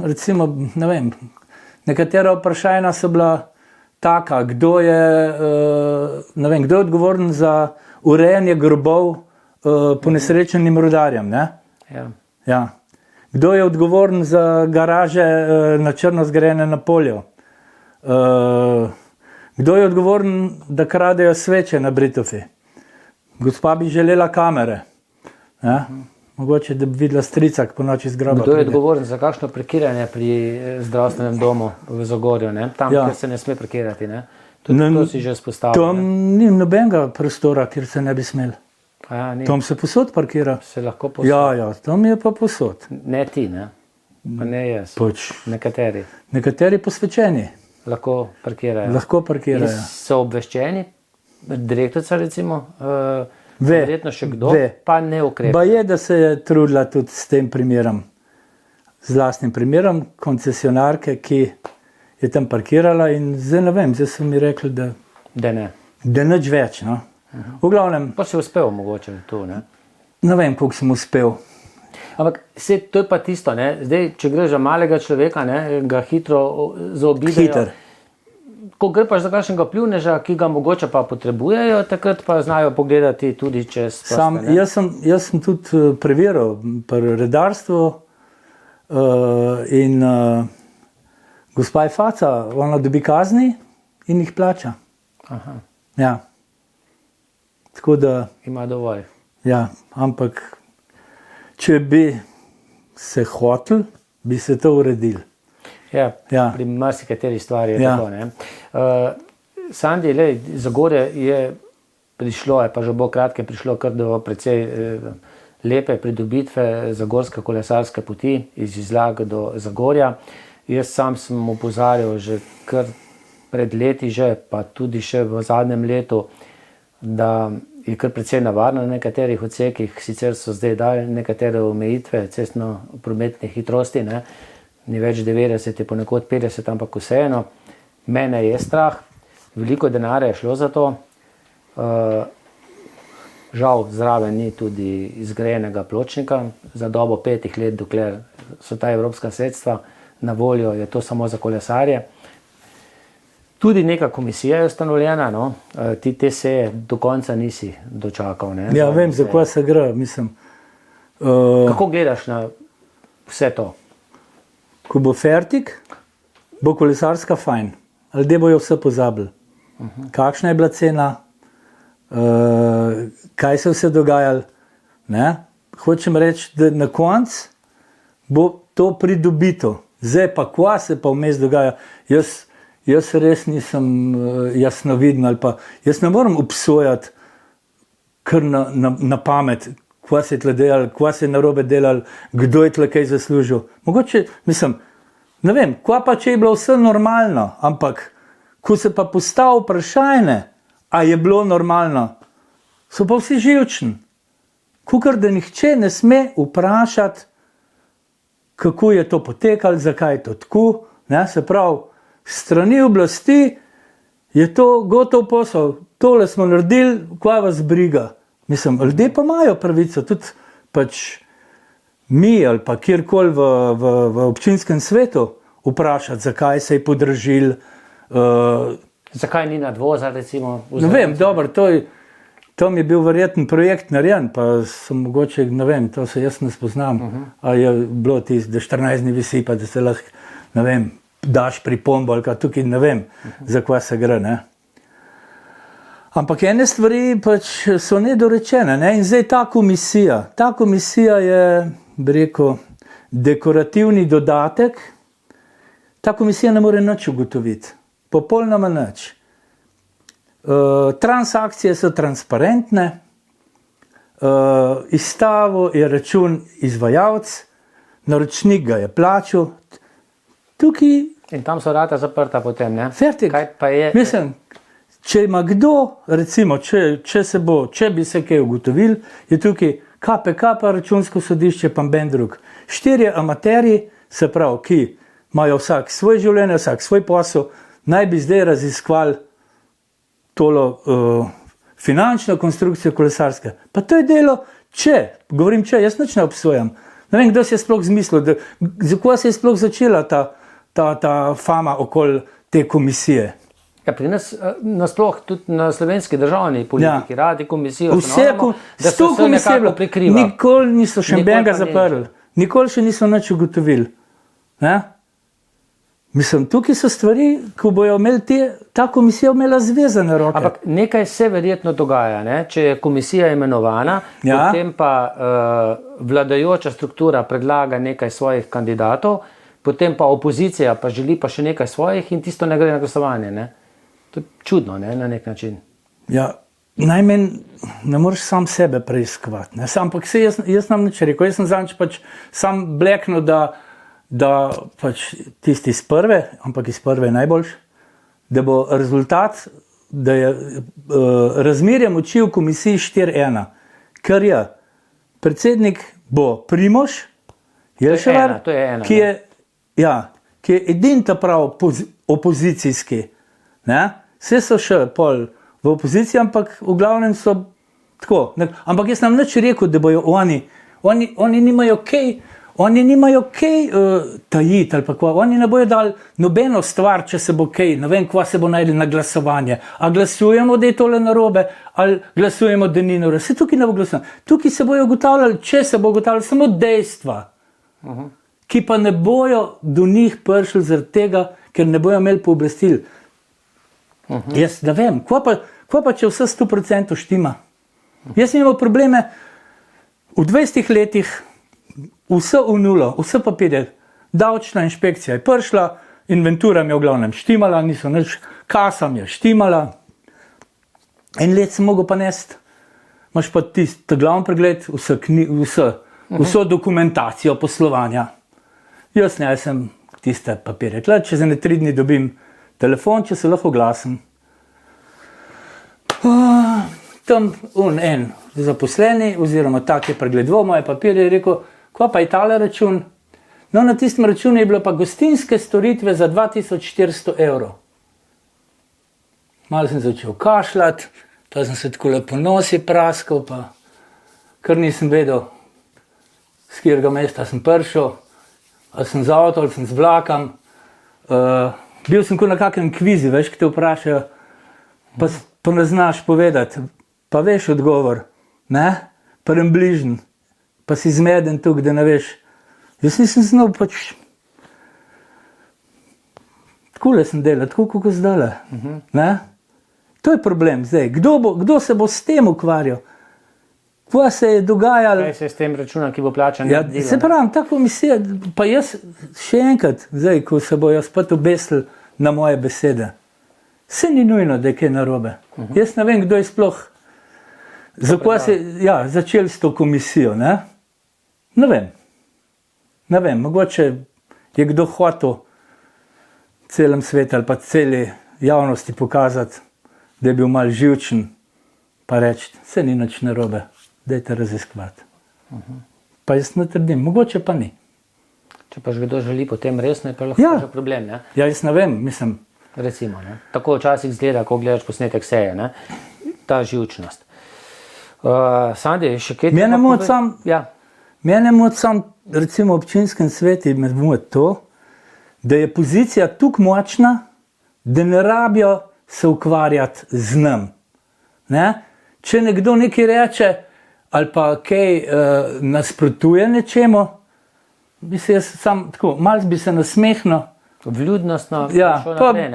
Speaker 2: recimo, ne vem, nekatera vprašanja so bila taka, kdo je odgovoren za urejanje grobov ponesrečenim rudarjem, ne? Ja. Kdo je odgovoren za garaže na črno zgrajene na polju? Kdo je odgovoren, da kradejo sveče na Britofi? Gospa bi želela kamere. Ja? Mogoče, da bi videla strica, po noči zgraba.
Speaker 1: Kdo je odgovoren za kakšno parkiranje pri zdravstvenem domu v Zagorju? Tam, kjer se ne sme parkirati. To si že spostavil.
Speaker 2: Tam ni nobenega prostora, kjer se ne bi smel. Tam se posod parkira.
Speaker 1: Se lahko posod?
Speaker 2: Ja, tam je pa posod.
Speaker 1: Ne ti, ne? Pa ne jaz. Nekateri.
Speaker 2: Nekateri posvečeni.
Speaker 1: Lahko parkirajo.
Speaker 2: Lahko parkirajo.
Speaker 1: In so obveščeni, direktorica recimo, verjetno še kdo, pa ne ukrepa.
Speaker 2: Pa je, da se je trudila tudi s tem primerom, z lastnim primerom koncesionarke, ki je tam parkirala in zdaj ne vem, zdaj so mi rekli,
Speaker 1: da ne.
Speaker 2: Da nič več, no. V glavnem.
Speaker 1: Pa si uspel mogoče tu, ne?
Speaker 2: Ne vem, koliko sem uspel.
Speaker 1: Ampak to je pa tisto, ne? Zdaj, če greš za malega človeka, ne, ga hitro zaobidejo. Ko gre pa za kakšnega pljuvneža, ki ga mogoče pa potrebujejo, takrat pa znajo pogledati tudi čez prste.
Speaker 2: Jaz sem tudi preveril pri redarstvu in gospa je faca, ona dobi kazni in jih plača.
Speaker 1: Aha.
Speaker 2: Ja. Tako da...
Speaker 1: Ima dovolj.
Speaker 2: Ja, ampak če bi se hotel, bi se to uredil.
Speaker 1: Ja. Pri marsikateri stvari je tako, ne. Sandi, Zagorje je prišlo, pa že bo kratke prišlo kar do precej lepe pridobitve zagorske kolesarske poti iz Izlag do Zagorja. Jaz sam sem opozarjal že kar pred leti, pa tudi še v zadnjem letu, da je kar precej nevarno na nekaterih odsekih, sicer so zdaj dali nekatere omejitve cestno-prometne hitrosti, ne? Ni več 90, je ponekod 50, ampak vseeno. Mene je strah, veliko denarja je šlo za to. Žal zraven ni tudi izgrajenega pločnika za dobo 5 let, dokler so ta evropska sredstva na voljo, je to samo za kolesarje. Tudi neka komisija je ustanovljena, no? Ti te seje do konca nisi dočakal. Ne?
Speaker 2: Ja, vem, za kaj se gre, mislim.
Speaker 1: Kako gledaš na vse to?
Speaker 2: Ko bo fertik, bo kolesarska fajn. Ljudje bojo vse pozabili. Kakšna je bila cena, kaj se vse dogajalo. Hočem reči, da na koncu bo to pridobito. Zdaj pa, kva se pa vmes dogaja, jaz res nisem jasnoviden ali pa jaz ne moram obsojati kar na pamet, kva se je tle delal, kva se je narobe delal, kdo je tle kaj zaslužil. Mogoče, mislim, ne vem, kva pa če je bilo vse normalno, ampak ko se pa postavi vprašanje, a je bilo normalno, so pa vsi živčni. Kukor da nihče ne sme vprašati, kako je to potekalo, zakaj je to tako, se pravi, strani oblasti je to gotov posel, tole smo naredili, kva vas briga. Mislim, ljudje pa imajo pravico, tudi pač mi ali pa kjerkoli v občinskem svetu vprašati, zakaj se je podražil.
Speaker 1: Zakaj ni nadvoza, recimo?
Speaker 2: Ne vem, dobro, to mi je bil verjeten projekt narejen, pa sem mogoče, ne vem, to se jaz ne spoznam, a je bilo tisto, da 14 dni visi, pa da se lahko, ne vem, daš pripombo ali kaj tukaj, ne vem, za kva se gre, ne. Ampak ene stvari pač so nedorečene, ne, in zdaj ta komisija je, bi rekel, dekorativni dodatek, ta komisija ne more nič ugotoviti, popolnoma nič. Transakcije so transparentne, izstavil je račun izvajalec, naročnik ga je plačal, tukaj...
Speaker 1: In tam so vrata zaprta potem, ne?
Speaker 2: Fertik.
Speaker 1: Kaj pa je?
Speaker 2: Mislim, če ima kdo, recimo, če bi se kaj ugotovil, je tukaj KPK, pa Računsko sodišče, pa ben drug. 4 amaterji, se pravi, ki imajo vsak svoj življenje, vsak svoj posel, naj bi zdaj raziskovali tolo finančno konstrukcijo kolesarske. Pa to je delo, jaz nič ne obsojam. Ne vem, kdo si je sploh zmislil, zakaj se je sploh začela ta fama okoli te komisije.
Speaker 1: Ja, pri nas nasploh tudi na slovenski državni politiki radi komisijo,
Speaker 2: da so vse nekako prikrivali. Nikoli niso še benga zaprli, nikoli še niso nič ugotovili. Mislim, tukaj so stvari, ko bojo imeli ta komisija imela zvezane roke.
Speaker 1: Ampak nekaj se verjetno dogaja, ne? Če je komisija imenovana, potem pa vladajoča struktura predlaga nekaj svojih kandidatov, potem pa opozicija pa želi pa še nekaj svojih in tisto ne gre na glasovanje, ne? To je čudno, ne, na nek način.
Speaker 2: Ja, najmanj ne moreš sam sebe preiskovati. Ampak jaz nam nič rekel, jaz sem zanč pač sam bleknil, da pač tisti iz prve, ampak iz prve je najboljši, da bo rezultat, da je razmerje moči v komisiji 4:1, ker je predsednik bo Primož Jelševar, ki je edini ta prav opozicijski. Vse so še pol v opoziciji, ampak v glavnem so tako. Ampak jaz nam nič rekel, da bojo oni nimajo kaj tajiti ali pa kva. Oni ne bojo dali nobeno stvar, če se bo kaj, ne vem, kva se bo najdel na glasovanje. A glasujemo, da je tole narobe, ali glasujemo, da ni narobe. Vse tukaj ne bo glasovanje. Tukaj se bojo ugotavljali, če se bo ugotavljali samo dejstva, ki pa ne bojo do njih prišli zaradi tega, ker ne bojo imeli pooblastil. Jaz ne vem, kva pa če vse 100% štima? Jaz imam probleme v 20 letih, vse v nulo, vse papirje, davčna inšpekcija je prišla, inventura mi je v glavnem štimala, niso nič, kasa mi je štimala, en let sem mogel pa nesti, imaš pa tisti glavni pregled, vso dokumentacijo poslovanja. Jaz ne, sem tiste papirje, čez 3 dni dobim telefon, če se lahko oglasim. Tam en zaposleni, oziroma tak je pregledoval moje papirje, je rekel, kva pa je tale račun? No, na tistem računu je bilo pa gostinske storitve za 2400 evrov. Malo sem začel kašljati, pa sem se tako lepo nosi praskal, pa kar nisem vedel, s katerega mesta sem prišel, ali sem z avto, ali sem z vlakom. Bil sem kot na kakrem kvizi, veš, ki te vprašajo, pa ne znaš povedati, pa veš odgovor, ne, prvem bližnji, pa si zmeden tukaj, da ne veš. Jaz nisem znal pač, takole sem delal, tako kot zdajle, ne. To je problem zdaj, kdo se bo s tem ukvarjal? Kva se je dogajalo?
Speaker 1: Kaj se je s tem računom, ki bo plačan?
Speaker 2: Ja, se pravim, ta komisija, pa jaz še enkrat, zdaj, ko se bojo spet obesili na moje besede, vse ni nujno, da je kaj narobe. Jaz ne vem, kdo je sploh, zakaj se začeli s to komisijo, ne? Ne vem, mogoče je kdo hotel celem svetu ali pa celi javnosti pokazati, da je bil malo živčen, pa reči, vse ni nič narobe. Dajte raziskovati. Pa jaz ne trdim, mogoče pa ni.
Speaker 1: Če pa že kdo želi potem resno, je pa lahko že problem, ne?
Speaker 2: Ja, jaz ne vem, mislim.
Speaker 1: Recimo, ne? Tako včasih izgleda, ko gledaš posnetek seje, ne? Ta živčnost. Sandi, še kaj?
Speaker 2: Mene moti sam, recimo v občinskem svetu, me moti to, da je pozicija tukaj močna, da ne rabijo se ukvarjati z nam. Ne? Če nekdo nekaj reče, ali pa kaj nasprotuje nečemu, bi se jaz sam tako, malo bi se nasmehnil.
Speaker 1: Vljudnostno.
Speaker 2: Ja,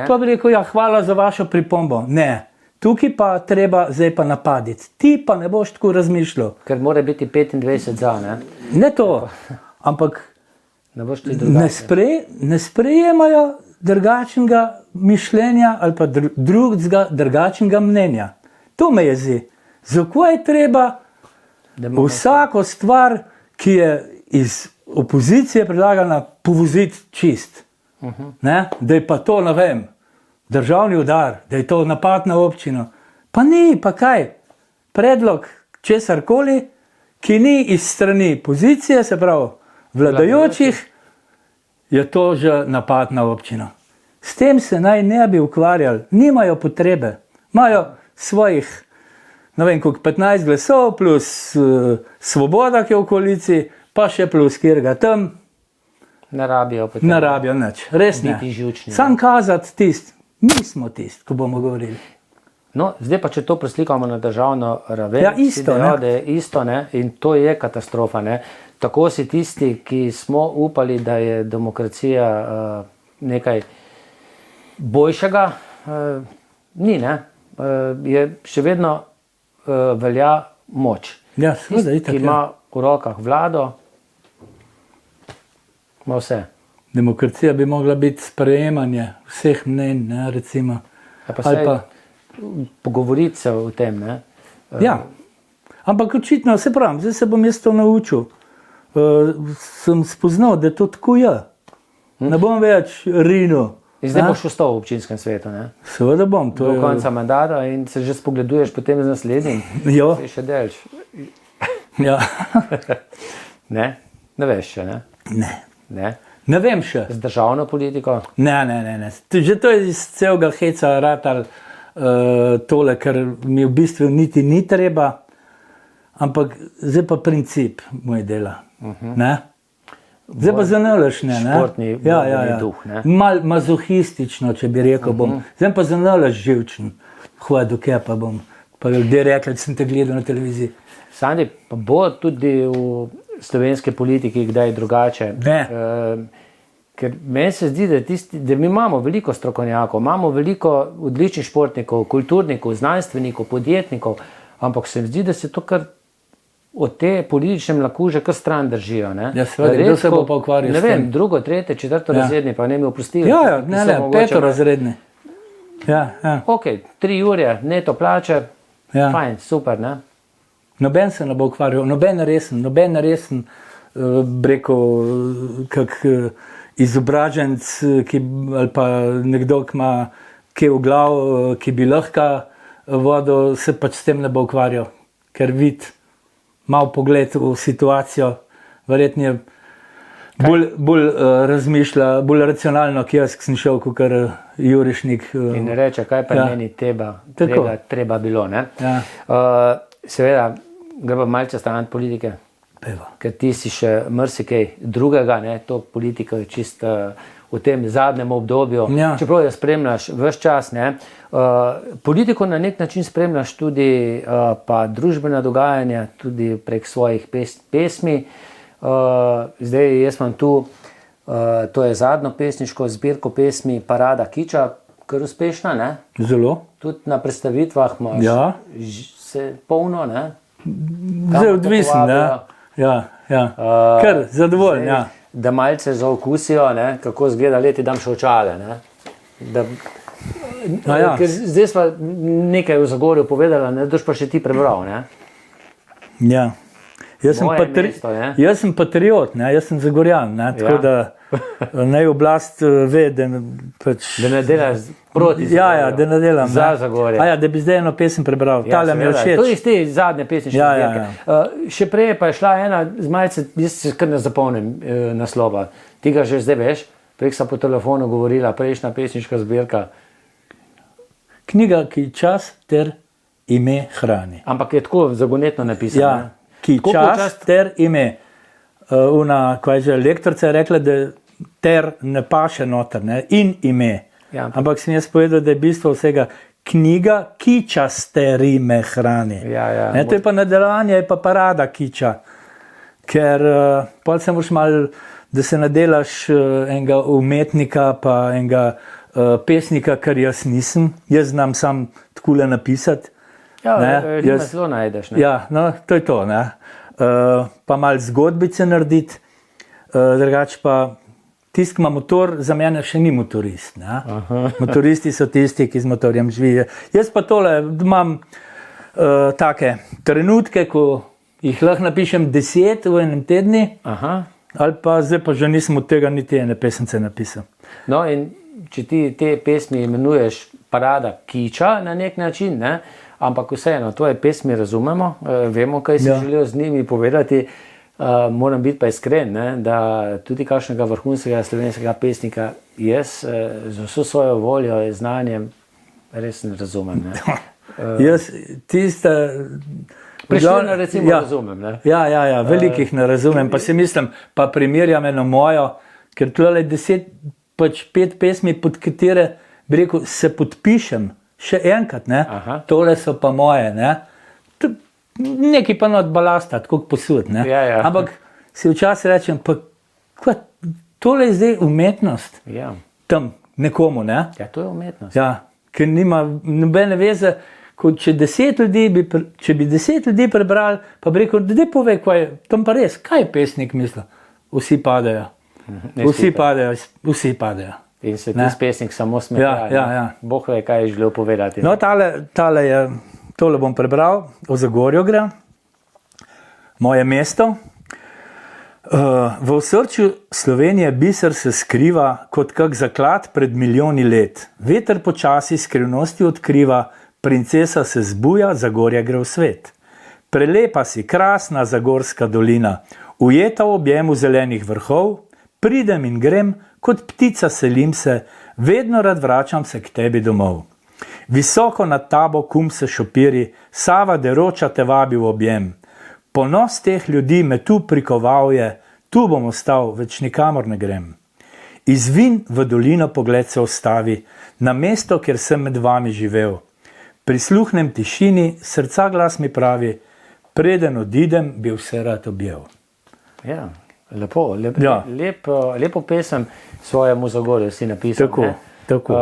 Speaker 2: pa bi rekel, hvala za vašo pripombo. Ne, tukaj pa treba zdaj pa napaditi. Ti pa ne boš tako razmišljal.
Speaker 1: Ker mora biti 25 za, ne?
Speaker 2: Ne to, ampak ne sprejemajo drugačnega mišljenja ali pa drugega drugačnega mnenja. To me jezi. Zakaj je treba vsako stvar, ki je iz opozicije predlagana, povoziti čist? Da je pa to, ne vem, državni udar, da je to napad na občino. Pa ni, pa kaj? Predlog česarkoli, ki ni iz strani pozicije, se pravi vladajočih, je to že napad na občino. S tem se naj ne bi ukvarjali, nimajo potrebe. Imajo svojih, ne vem, koliko 15 glasov, plus Svoboda, ki je v koaliciji, pa še plus kjerga tam.
Speaker 1: Ne rabijo potem.
Speaker 2: Ne rabijo nič, res ne.
Speaker 1: Biti živčni,
Speaker 2: Sam kazati tist, mi smo tist, ko bomo govorili.
Speaker 1: No, zdaj pa, če to preslikamo na državno raven,
Speaker 2: Ja, isto,
Speaker 1: si dejal,
Speaker 2: ne.
Speaker 1: da je isto, ne? In to je katastrofa. Ne? Tako si tisti, ki smo upali, da je demokracija nekaj boljšega, ni, ne? Je še vedno velja moč.
Speaker 2: Ja, seveda,
Speaker 1: Tisti,
Speaker 2: itak,
Speaker 1: ki ima v rokah vlado, ima vse.
Speaker 2: Demokracija bi mogla biti sprejemanje vseh mnenj, ne, recimo.
Speaker 1: Ja, pa
Speaker 2: Ali
Speaker 1: saj
Speaker 2: pa,
Speaker 1: pogovoriti se o tem, ne?
Speaker 2: ja, ampak očitno, se pravim, zdaj se bom jaz to naučil. Sem spoznal, da to tako je. Ne bom več rinil.
Speaker 1: In zdaj
Speaker 2: ne.
Speaker 1: boš ostal v občinskem svetu, ne?
Speaker 2: Seveda bom. To
Speaker 1: Do
Speaker 2: je,
Speaker 1: konca mandata in se že spogleduješ potem z naslednjim.
Speaker 2: Jo.
Speaker 1: Se še delš.
Speaker 2: ja.
Speaker 1: Ne? Ne veš še, ne?
Speaker 2: Ne.
Speaker 1: Ne?
Speaker 2: Ne vem še.
Speaker 1: Z državno politiko.
Speaker 2: Ne. Že to je iz celega heca ratal tole, ker mi v bistvu niti ni treba, ampak zdaj pa princip moj dela. Ne? Zdaj pa zanalaš, ne?
Speaker 1: Športni borbeni duh, ne?
Speaker 2: Mal mazohistično, če bi rekel, bom. Zdaj pa zanalaš živčen. Hvala, dokaj pa bom. Pa ljudje rekli, da sem te gledal na televiziji.
Speaker 1: Sandi, pa bo tudi v slovenske politiki kdaj drugače.
Speaker 2: Ne.
Speaker 1: Ker meni se zdi, da mi imamo veliko strokovnjakov, imamo veliko odličnih športnikov, kulturnikov, znanstvenikov, podjetnikov, ampak se mi zdi, da se to kar od te politične mlakuže kar stran držijo. Ne?
Speaker 2: Ja, seveda, kdo se bo pa ukvarjal
Speaker 1: ne
Speaker 2: s tem?
Speaker 1: vem, drugo, tretje, četrto razredni, pa ne mi oprostili.
Speaker 2: Ja, ne, peto razredni. Ja.
Speaker 1: Ok, 3 ure, neto plače,
Speaker 2: Ja.
Speaker 1: fajn, super, ne?
Speaker 2: Noben se ne bo ukvarjal, noben resen, breko, kak izobraženc, ali pa nekdo, ki ima kaj v glav, ki bi lahko vodil, se pač s tem ne bo ukvarjal, ker vidi malo pogled v situacijo, verjetno bolj razmišlja, bolj racionalno, ki jaz, ki sem šel, kot Jurišnik.
Speaker 1: In ne reče, kaj pa
Speaker 2: Ja.
Speaker 1: meni
Speaker 2: Tako.
Speaker 1: treba bilo. Ne?
Speaker 2: Ja.
Speaker 1: Seveda, gre pa malce stran od politike,
Speaker 2: Peva.
Speaker 1: ker ti si še marsikaj drugega, ne? To politika je čist v tem zadnjem obdobju.
Speaker 2: Ja.
Speaker 1: Čeprav jo spremljaš ves čas, ne? Politiko na nek način spremljaš tudi pa družbena dogajanja, tudi prek svojih pesmi. Zdaj jaz imam tu, to je zadnjo pesniško zbirko pesmi Parada kiča, kar uspešna, ne?
Speaker 2: Zelo.
Speaker 1: Tudi na predstavitvah imaš
Speaker 2: Ja.
Speaker 1: se polno, ne?
Speaker 2: Zdaj odvisen, ne? Ja. Kar zadovoljen,
Speaker 1: Zdaj,
Speaker 2: ja.
Speaker 1: Da malce zaokusijo, ne? Kako izgleda leti dam še očale, ne? Da,
Speaker 2: Ja.
Speaker 1: ker zdaj smo nekaj v Zagorju povedala, ne? Doš pa še ti prebral, ne?
Speaker 2: Ja. Jaz sem,
Speaker 1: Moje mesto, ne?
Speaker 2: jaz sem patriot, ne? Jaz sem Zagorjan, ne? Tako
Speaker 1: Ja.
Speaker 2: da naj oblast ve, da pač...
Speaker 1: Da ne delaš proti
Speaker 2: Ja, da ne delam.
Speaker 1: Za
Speaker 2: ne.
Speaker 1: Zagorje.
Speaker 2: Da bi zdaj eno pesem prebral.
Speaker 1: Ja,
Speaker 2: Tale mi je
Speaker 1: seveda. To je
Speaker 2: všeč.
Speaker 1: iz te zadnje pesniške
Speaker 2: Ja,
Speaker 1: zbirke. Še prej pa je šla ena z malce, jaz se kar ne zapomnim naslova. Ti ga že zdaj veš, prej sem po telefonu govorila, prejšnja pesniška zbirka.
Speaker 2: Knjiga, ki čas ter ime hrani.
Speaker 1: Ampak je tako zagonetno napisano.
Speaker 2: Ja,
Speaker 1: ne?
Speaker 2: ki
Speaker 1: Tako
Speaker 2: čas
Speaker 1: počast-
Speaker 2: ter ime. Kaj je že, lektorica je rekla, da ter ne paše noter, ne? In ime.
Speaker 1: Ja.
Speaker 2: Ampak sem jaz povedal, da je bistvo vsega knjiga, ki čas ter ime hrani.
Speaker 1: Ja,
Speaker 2: Ne, to je pa nadaljevanje, je pa parada kiča. Ker pol se moraš malo, da se nadelaš enega umetnika, pa enega pesnika, kar jaz nisem. Jaz znam sam takole napisati.
Speaker 1: Ja,
Speaker 2: Ne,
Speaker 1: rime
Speaker 2: jaz-
Speaker 1: zelo najdeš. Ne?
Speaker 2: Ja, no, to je to. Ne. Pa malo zgodbice narediti, drugače pa tisti, ki ima motor, za mene še ni motorist. Ne. Motoristi so tisti, ki z motorjem živijo. Jaz pa tole imam take trenutke, ko jih lahko napišem 10 v enem tednu,
Speaker 1: Aha.
Speaker 2: ali pa zdaj pa že nisem od tega niti ene pesence napisal.
Speaker 1: No in če ti te pesmi imenuješ parada kiča na nek način, ne? Ampak vseeno, tvoje pesmi razumemo, vemo, kaj si želel z njimi povedati. Moram biti pa iskren, ne? Da tudi kakšnega vrhunskega slovenskega pesnika jaz z vso svojo voljo in znanjem res ne razumem. Ne?
Speaker 2: Jaz tiste...
Speaker 1: Prišljena recimo razumem. Ne?
Speaker 2: Ja, velikih ne razumem, pa si mislim, pa primerjam eno mojo, ker tole 5 pesmi, pod katere, bi rekel, se podpišem, še enkrat, ne? Tole so pa moje, ne? Nekaj pa not balasta, tako posud, ne?
Speaker 1: Ja.
Speaker 2: Ampak si včasih rečem, pa tole je zdaj umetnost, tam nekomu, ne?
Speaker 1: Ja, to je umetnost.
Speaker 2: Ja, ker nima nobene veze, kot če bi 10 ljudi prebrali, pa bi rekel, da povej, kaj je, tam pa res, kaj je pesnik misli? Vsi padajo. Vsi padajo.
Speaker 1: In se ti pesnik samo smeha.
Speaker 2: Ja.
Speaker 1: Bog ve, kaj je želel povedati.
Speaker 2: No, tole bom prebral, o Zagorju gre, moje mesto. V osrčju Slovenije biser se skriva kot kak zaklad pred milijoni let. Veter počasi skrivnosti odkriva, princesa se zbuja, Zagorje gre v svet. Prelepa si, krasna Zagorska dolina, ujeta v objemu zelenih vrhov, pridem in grem, kot ptica selim se, vedno rad vračam se k tebi domov. Visoko nad tabo kum se šopiri, Sava deroča te vabi v objem. Ponos teh ljudi me tu prikoval je, tu bom ostal, več nikamor ne grem. Izvin v dolino pogled se ostavi, na mesto, kjer sem med vami živel. Prisluhnem tišini, srca glas mi pravi, preden odidem, bi vse rad objel.
Speaker 1: Ja. Lepo pesem svojemu Zagorju si napisal.
Speaker 2: Tako.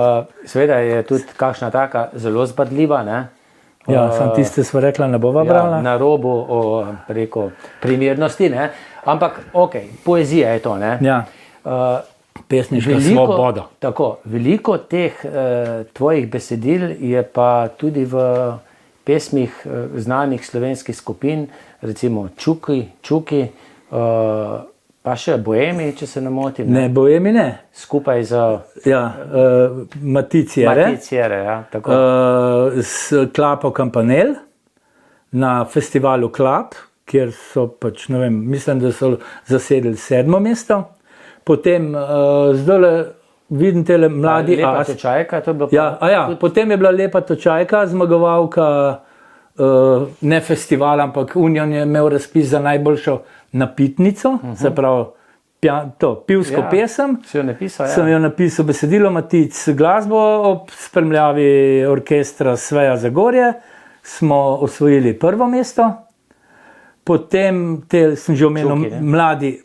Speaker 1: Seveda je tudi kakšna taka zelo zbadljiva, ne?
Speaker 2: Ja, sem tiste sva rekla, ne bova brala.
Speaker 1: Na robu preko primernosti, ne? Ampak, poezija je to, ne?
Speaker 2: Ja, pesniška svoboda.
Speaker 1: Tako, veliko teh tvojih besedil je pa tudi v pesmih znanih slovenskih skupin, recimo Čuki, pa še Boemi, če se ne motim.
Speaker 2: Ne, Boemi ne.
Speaker 1: Skupaj z...
Speaker 2: Ja, Maticiere.
Speaker 1: Ja, tako.
Speaker 2: S Klapo Kampanel na festivalu Klap, kjer so pač, ne vem, mislim, da so zasedli 7. mesto. Potem zdajle vidim tele mladi...
Speaker 1: Lepa točajka, to je bilo...
Speaker 2: Potem je bila Lepa točajka, zmagovalka ne festivala, ampak Union je imel razpis za najboljšo napitnico, se pravi pivsko pesem. Sem jo napisal besedilo Matic, glasbo ob spremljavi orkestra Sveja Zagorje, smo osvojili 1. mesto, potem sem že omenil mladi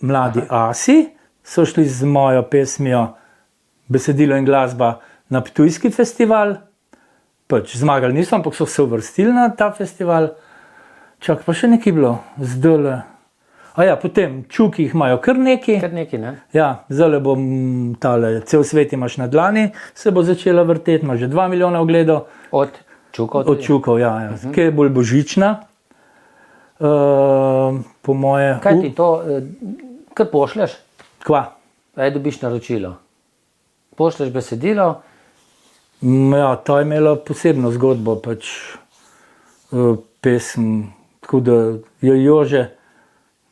Speaker 2: Asi, so šli z mojo pesmijo besedilo in glasba na Ptujski festival, pač zmagali niso, ampak so se uvrstili na ta festival. Čak, pa še nekaj bilo, zdajle. Potem Čuki jih imajo kar nekaj.
Speaker 1: Ne?
Speaker 2: Ja, zdajle bom cel svet imaš na dlani, se bo začela vrteti, ima že 2 milijona ogledov.
Speaker 1: Od Čukov?
Speaker 2: Od Čukov, ja. Kaj je bolj božična, po moje.
Speaker 1: Kaj ti to, kar pošlješ?
Speaker 2: Kva?
Speaker 1: Dobiš naročilo. Pošlješ besedilo?
Speaker 2: Ja, to je imelo posebno zgodbo, pač pesem, tako da je Jože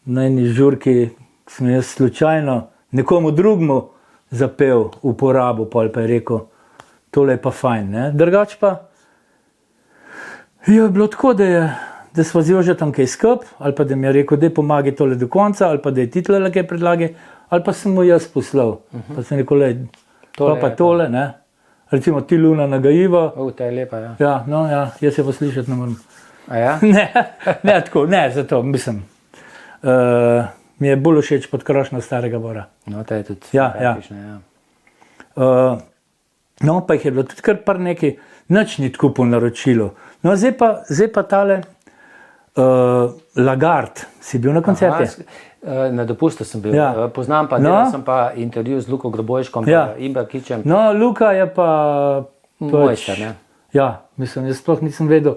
Speaker 2: na eni žurki, sem jaz slučajno nekomu drugmu zapel uporabo, pa je rekel, tole je pa fajn, ne? Drugač pa je bilo tako, da sva z Jožetom kaj skup, ali pa da mi je rekel, da pomagi tole do konca, ali pa da je ti tole kaj predlagi, ali pa sem mu jaz poslal. Pa sem rekel, tole, ne? Recimo ti Luna nagajiva.
Speaker 1: Ta je lepa, ja.
Speaker 2: Ja, no ja, jaz se pa slišati ne moram.
Speaker 1: A ja?
Speaker 2: Ne, tako, ne, zato, mislim. Mi je bolj všeč Podkrošnja starega Bora.
Speaker 1: No, ta je tudi
Speaker 2: praktična, ja. No, pa jih je bilo tudi kar par nekaj, nič ni tako po naročilu. No, zdaj pa tale Lagarde, si bil na koncerti?
Speaker 1: Na dopustu sem bil, poznam pa, delal sem pa intervju z Luko Grobojškom, pa Imberkičem.
Speaker 2: No, Luka je pa...
Speaker 1: Mojster, ne?
Speaker 2: Ja, mislim, jaz sploh nisem vedel.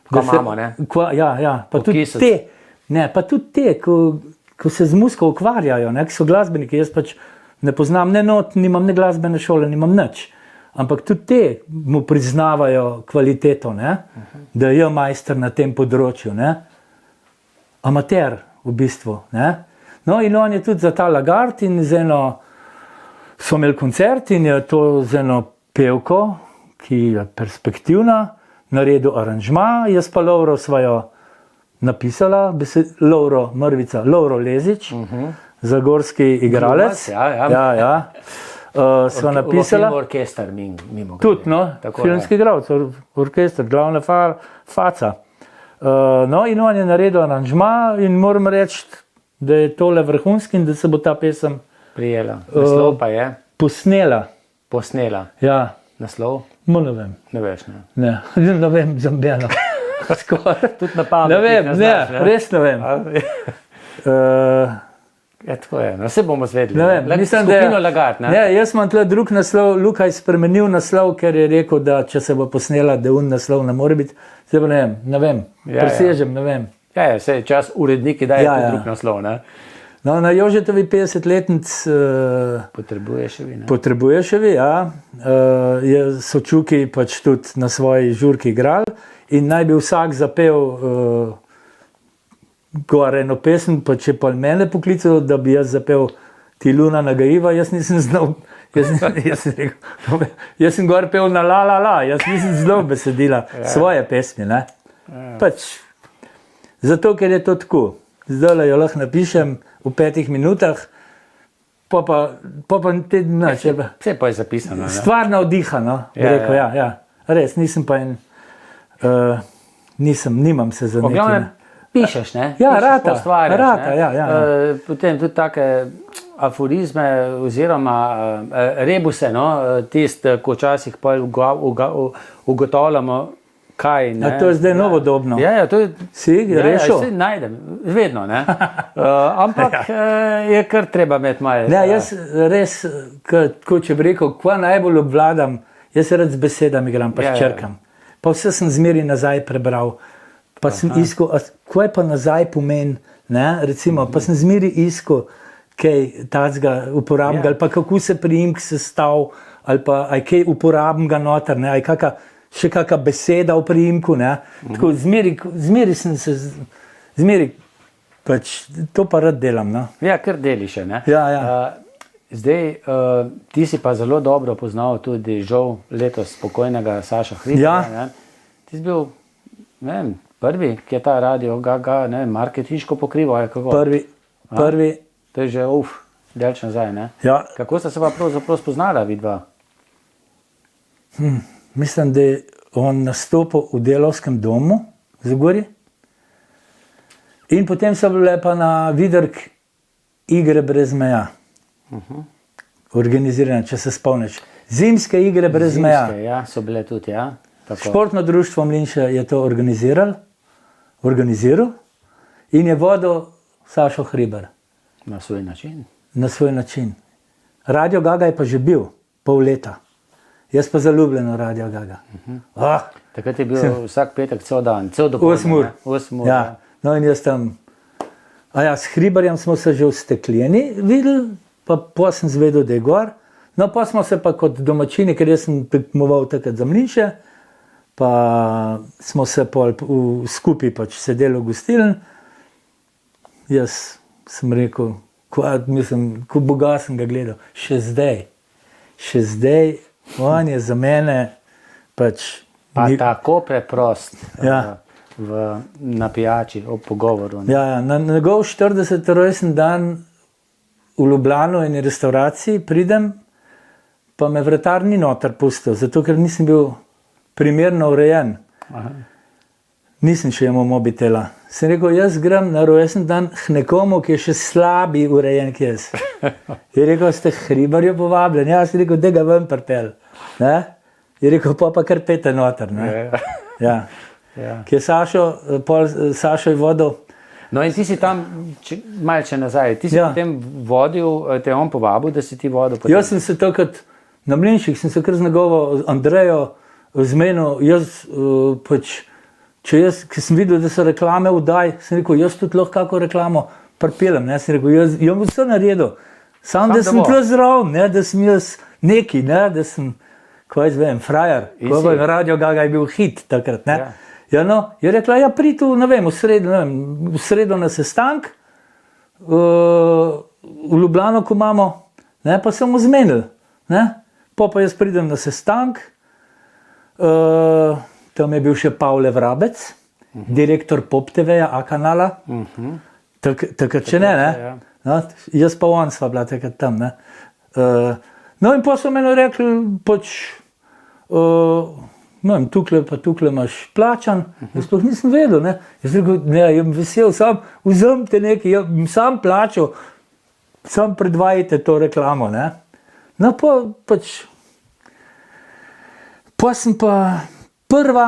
Speaker 1: Ko imamo, ne?
Speaker 2: Ja, pa tudi te, ko se z muziko ukvarjajo, ki so glasbeniki, jaz pač ne poznam ne not, nimam ne glasbene šole, nimam nič. Ampak tudi te mu priznavajo kvaliteto, ne? Da je majster na tem področju. Ne? Amater v bistvu. Ne? No in on je tudi za ta Lagard in so imeli koncert in je to z eno pevko, ki je perspektivna, naredil aranžma, jaz pa Lovro svojo napisala, Lovro Mrvica, Lovro Lezič, zagorski igralec. Ja. Sva napisala.
Speaker 1: Orkester, mimo.
Speaker 2: Tudi, no, filmski igralec, orkester, glavna faca. No, in on je naredil aranžma in moram reči, da je tole vrhunski in da se bo ta pesem
Speaker 1: prijela. Naslov pa je? Posnela.
Speaker 2: Ja.
Speaker 1: Naslov?
Speaker 2: Ne vem.
Speaker 1: Ne veš, ne?
Speaker 2: Ne vem, zambeno.
Speaker 1: Tudi na pamet.
Speaker 2: Ne vem, res ne vem.
Speaker 1: Tako je, vse bomo zvedeli.
Speaker 2: Ne vem, mislim,
Speaker 1: skupino Lagard, ne?
Speaker 2: Jaz imam tle drug naslov, Luka je spremenil naslov, ker je rekel, da če se bo posnela, da naslov ne more biti. Zdaj pa ne vem, presežem, ne vem.
Speaker 1: Ja, vse je čas uredniki dajo drug naslov, ne?
Speaker 2: No, na Jožetovi 50-letnic potrebuje še vi, ja. So Čuki pač tudi na svoji žurki igrali in naj bi vsak zapel gore eno pesem, pa če pa mene poklical, da bi jaz zapel Ti luna nagajiva, jaz nisem znal, jaz sem gor pel na la, jaz nisem znal besedila svoje pesmi, ne. Pač, zato, ker je to tako. Zdaj jo lahko napišem v 5 minutah, pa te dnač.
Speaker 1: Vse pa je zapisano.
Speaker 2: Stvar navdiha, no. Rekel, ja. Res, nisem pa nimam se za nekaj.
Speaker 1: Pišeš, ne?
Speaker 2: Ja, rata, ja.
Speaker 1: Potem tudi take aforizme oziroma rebuse, no, tist, ko včasih pa ugotavljamo, kaj, ne.
Speaker 2: A to je zdaj novodobno.
Speaker 1: Ja, to je...
Speaker 2: Si rešil?
Speaker 1: Ja, najdem, vedno, ne. Ampak je kar treba imeti malo.
Speaker 2: Ne, jaz res, ko če bi rekel, kva najbolj obvladam, jaz se rad z besedami igram, pa črkam. Pa vse sem zmeri nazaj prebral. Pa sem iskal, kaj pa nazaj pomeni, ne, recimo, pa sem zmeri iskal kaj tacga uporabnega, ali pa kako se priimk sestav, ali pa aj kaj uporabnega noter, ne, aj še kakšna beseda v priimku, ne, tako zmeri sem se, pač to pa rad delam, no.
Speaker 1: Ja, kar deliš, ne.
Speaker 2: Ja.
Speaker 1: Zdaj, ti si pa zelo dobro poznal tudi žal letos spokojnega Saša Hribra, ne. Ti si bil, ne vem, prvi, ki je ta radio Gaga, ne, marketinško pokrival, kako? Prvi. To je že, delč nazaj, ne?
Speaker 2: Ja.
Speaker 1: Kako sta se pa pravzaprav spoznala vidva?
Speaker 2: Mislim, da je on nastopil v Delavskem domu v Zagorju in potem so bile pa na Vidrk igre brez meja. Organizirane, če se spomniš. Zimske igre brez meja.
Speaker 1: Zimske, ja, so bile tudi, ja. Tako.
Speaker 2: Športno društvo Mlinše je to organiziral in je vodil Sašo Hribar.
Speaker 1: Na svoj način.
Speaker 2: Na svoj način. Radio Gaga je pa že bil pol leta. Jaz pa zaljubljen v Radio Gaga.
Speaker 1: Takrat je bil vsak petek cel dan, cel dopoldne.
Speaker 2: 8 ur. Ja. No in jaz tam, s Hribarjem smo se že v Stekleni videli, pa sem zvedel, da je gor. No pa smo se pa kot domačini, ker jaz sem tekmoval takrat za Mlinše, pa smo se skupaj pač sedeli v gostilni. Jaz sem rekel, ko Boga sem ga gledal, še zdaj, on je za mene pač...
Speaker 1: Pa tako preprost
Speaker 2: ja.
Speaker 1: Na pijači, ob pogovoru.
Speaker 2: Ja, na njegov 40. rojstni dan v Ljubljano in restauraciji pridem, pa me vratar ni noter pustil, zato ker nisem bil primerno urejen. Nisem še imel mobitela. Sem rekel, jaz grem na rojstni dan k nekomu, ki je še slabi urejen kot jaz. Je rekel, ste Hribarju povabljeni? Ja, sem rekel, da ga ven pripel. Je rekel, pa kar pete noter. Ja. Ki je Sašo je vodil.
Speaker 1: No in ti si tam, malce nazaj, ti si potem vodil, te on povabil, da si ti vodil potem?
Speaker 2: Jaz sem se takrat na Mlinših, sem se kar z njegovo Andrejo zmenil, ki sem videl, da so reklame vdaj, sem rekel, jaz tudi lahko kako reklamo pripeljem, sem rekel, jaz bom vse naredil, Sam da sem tukaj zraven, ne, da sem jaz neki, ne, da sem, kaj jaz vem, frajer, ko je Radio Gaga je bil hit takrat, ne. Ja, no, je rekla, ja, pri tu, ne vem, v sredo na sestank, v Ljubljano, ko imamo, ne, pa sem zmenil, ne, pa jaz pridem na sestank, tam je bil še Pavle Vrabec, direktor Pop TV-ja, A-kanala, takrat še ne, no, jaz pa on sva bila takrat tam, ne. No in pa so meni rekli, pač, no in tukaj imaš plačan, jaz sploh nisem vedel, ne. Jaz rekel, ne, jaz vesel, sam vzemite nekaj, jaz sam plačal, sam predvajajte to reklamo, ne. No pač, pa sem pa prva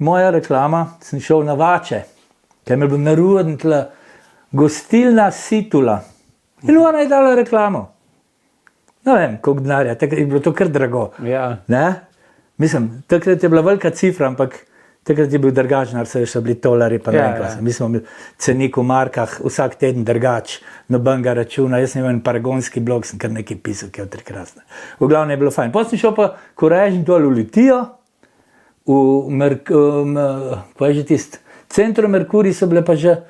Speaker 2: moja reklama, sem šel na Vače, ker mi je bil naruden tle, gostilna Situla. In ona je dala reklamo. Ne vem, koliko denarja, takrat je bilo to kar drago.
Speaker 1: Ja.
Speaker 2: Ne? Mislim, takrat je bila velika cifra, ampak takrat je bil drgačnar, so bili $, pa ne vem, mi smo imeli cenik v markah, vsak teden drgač, nobenega računa, jaz sem imel en paragonski blog, sem kar nekaj pisal, ki je prekrasno. V glavnem je bilo fajn. Potem sem šel pa korežen dol v Litijo, kaj je že tist, Centru Merkurij so bile pa že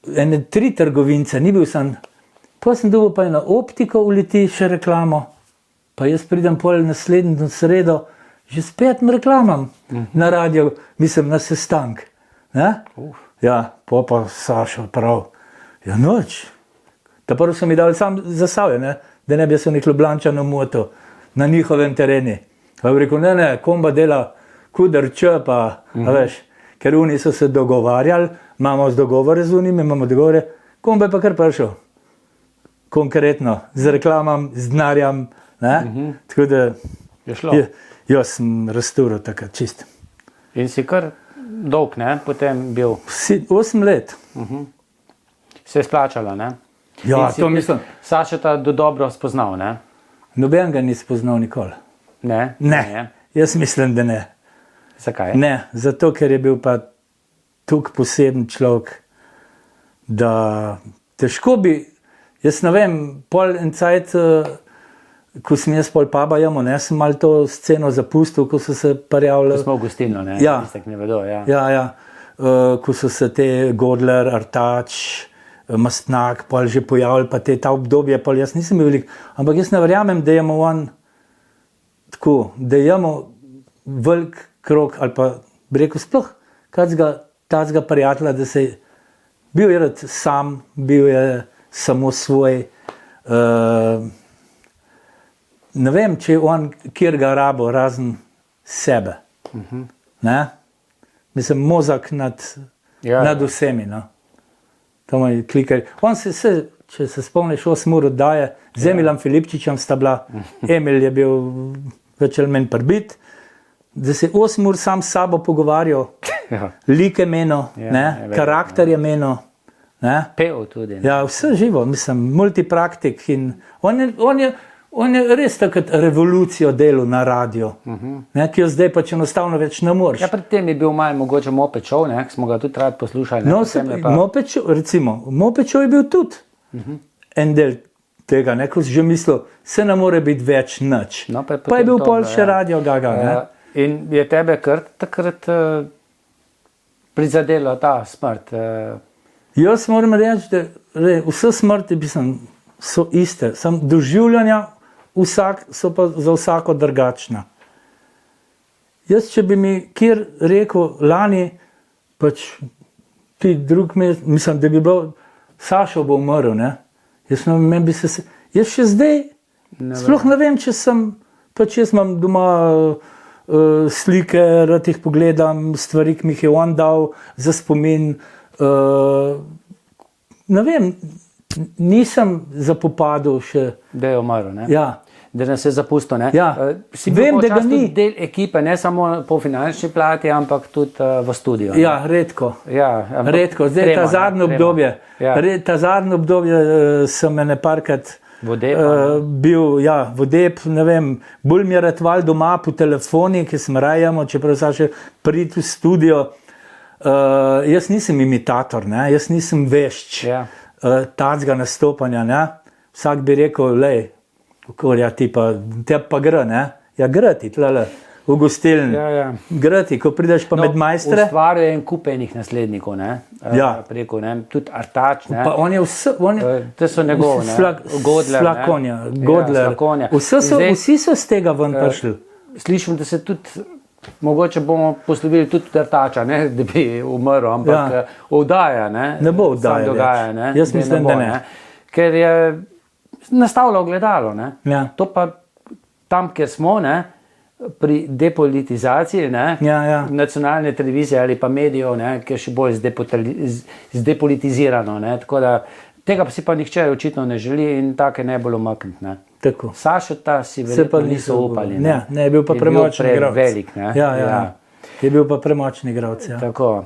Speaker 2: ene 3 trgovince, ni bil sam, pa sem dobil pa eno optiko v Litiji še reklamo, pa jaz pridem pol naslednjo sredo, že s 5 reklamam na radio, mislim na sestank. Ne? Ja, pa Sašo prav, ja noč. Ta prvo so mi dali sam Zasavje, ne? Da ne bi se nek Ljubljančan motil na njihovem tereni. Pa bi rekel, ne, komba dela kudar če, pa, veš, ker oni so se dogovarjali, imamo dogovore z unimi, imamo dogovore, komba je pa kar prišel. Konkretno, z reklamam, z denarjem, ne? Tako da,
Speaker 1: je šlo.
Speaker 2: Jaz sem razturil takrat čist.
Speaker 1: In si kar dolg, ne, potem bil.
Speaker 2: 8 let.
Speaker 1: Se je splačalo, ne?
Speaker 2: Ja, to mislim.
Speaker 1: Saša ta dobro spoznal, ne?
Speaker 2: Noben ga ni spoznal nikoli.
Speaker 1: Ne?
Speaker 2: Ne, jaz mislim, da ne.
Speaker 1: Zakaj?
Speaker 2: Ne, zato ker je bil pa tukaj poseben človek, da težko bi, jaz ne vem, pol en cajt, ko sem jaz pol paba jemo, ne, sem malo to sceno zapustil, ko so se prijavljali.
Speaker 1: Ko smo v gostilno, ne?
Speaker 2: Ja.
Speaker 1: Tistek ne vedo, ja.
Speaker 2: Ja. Ko so se te Godler, Artač, Mastnak, pol že pojavili, pa ta obdobje, pol jaz nisem bil velik, ampak jaz ne verjamem, da imamo on tako, da imamo velik krog, ali pa bi rekel sploh, tacga prijatelja, da se bil je rad sam, bil je samo svoj, ne vem, če je on kjer ga rabo, razen sebe. Ne? Mislim, mozak nad vsemi, no. To moj klikar. On če se spomniš 8 ur oddaje, z Emilom Filipčičem sta bila, Emil je bil več ali manj prbit, da se 8 ur sam s sabo pogovarjal, like menil, karakter je menil.
Speaker 1: Pel tudi.
Speaker 2: Ja, vse živo, mislim, multipraktik in on je res takrat revolucijo delal na radio, ki jo zdaj pač enostavno več ne moreš.
Speaker 1: Ja, pred tem je bil malo mogoče Moped Show, ne, smo ga tudi rad poslušali.
Speaker 2: No, Moped Show je bil tudi en del tega, ko si že mislil, se ne more biti več nič.
Speaker 1: No,
Speaker 2: pa je bil pol še Radio Gaga.
Speaker 1: In je tebe kar takrat prizadela ta smrt?
Speaker 2: Jaz moram reči, da vse smrti so iste, samo doživljanja so pa za vsako drugačna. Jaz, če bi mi kjer rekel lani, pač ti drug mesec, mislim, da bi bil, Sašo bo umrl, ne? Jaz še zdaj, sploh ne vem, če sem, pač jaz imam doma slike, rad jih pogledam, stvari, ki mi jih je on dal za spomin, ne vem, nisem zapopadal še. Da
Speaker 1: je umrl, ne?
Speaker 2: Ja.
Speaker 1: Da nas je zapustil, ne?
Speaker 2: Ja.
Speaker 1: Si bil počas tudi del ekipe, ne samo po finančni plati, ampak tudi v studiu.
Speaker 2: Ja, redko.
Speaker 1: Ja,
Speaker 2: redko. Zdaj ta zadnje obdobje. Ta zadnje obdobje sem ene parkrat bil, vodeb, ne vem, bolj mi je ratval doma po telefoni, ki sem rajamo, čeprav Saša priti v studio. Jaz nisem imitator, ne? Jaz nisem vešč tacga nastopanja, ne? vsak bi rekel, lej, ja, te pa gre, ne? Ja, gre ti, tlele, v gostilni.
Speaker 1: Ja.
Speaker 2: Gre ti, ko prideš pa med majstre.
Speaker 1: Ustvarjajo en kup enih naslednikov, ne?
Speaker 2: Ja.
Speaker 1: Preko, ne? Tudi Artač, ne?
Speaker 2: Pa on je vse,
Speaker 1: To so njegove, ne? Godler,
Speaker 2: Slakonja,
Speaker 1: ne?
Speaker 2: Godler.
Speaker 1: Ja, Slakonja.
Speaker 2: Vsi so z tega ven prišli.
Speaker 1: Slišim, da se tudi, mogoče bomo poslovili tudi Artača, ne? Da bi umrl, ampak oddaja, ne?
Speaker 2: Ne bo oddaja
Speaker 1: dogaja,
Speaker 2: več.
Speaker 1: ne?
Speaker 2: Jaz mislim, da ne.
Speaker 1: Ker je nastavilo gledalo, ne?
Speaker 2: Ja.
Speaker 1: To pa tam, kjer smo, ne? Pri depolitizaciji, ne?
Speaker 2: Ja.
Speaker 1: Nacionalne televizije ali pa medijev, ne? Ki je še bolj zdepolitizirano. Ne? Tako da tega si pa nihče očitno ne želi in take ne bolj umakniti. Ne?
Speaker 2: Tako.
Speaker 1: Sašota si verjetno niso upali.
Speaker 2: Ne, je bil pa premočen igralec.
Speaker 1: Velik, ne?
Speaker 2: Ja. Je bil pa premočen igralec, ja.
Speaker 1: Tako.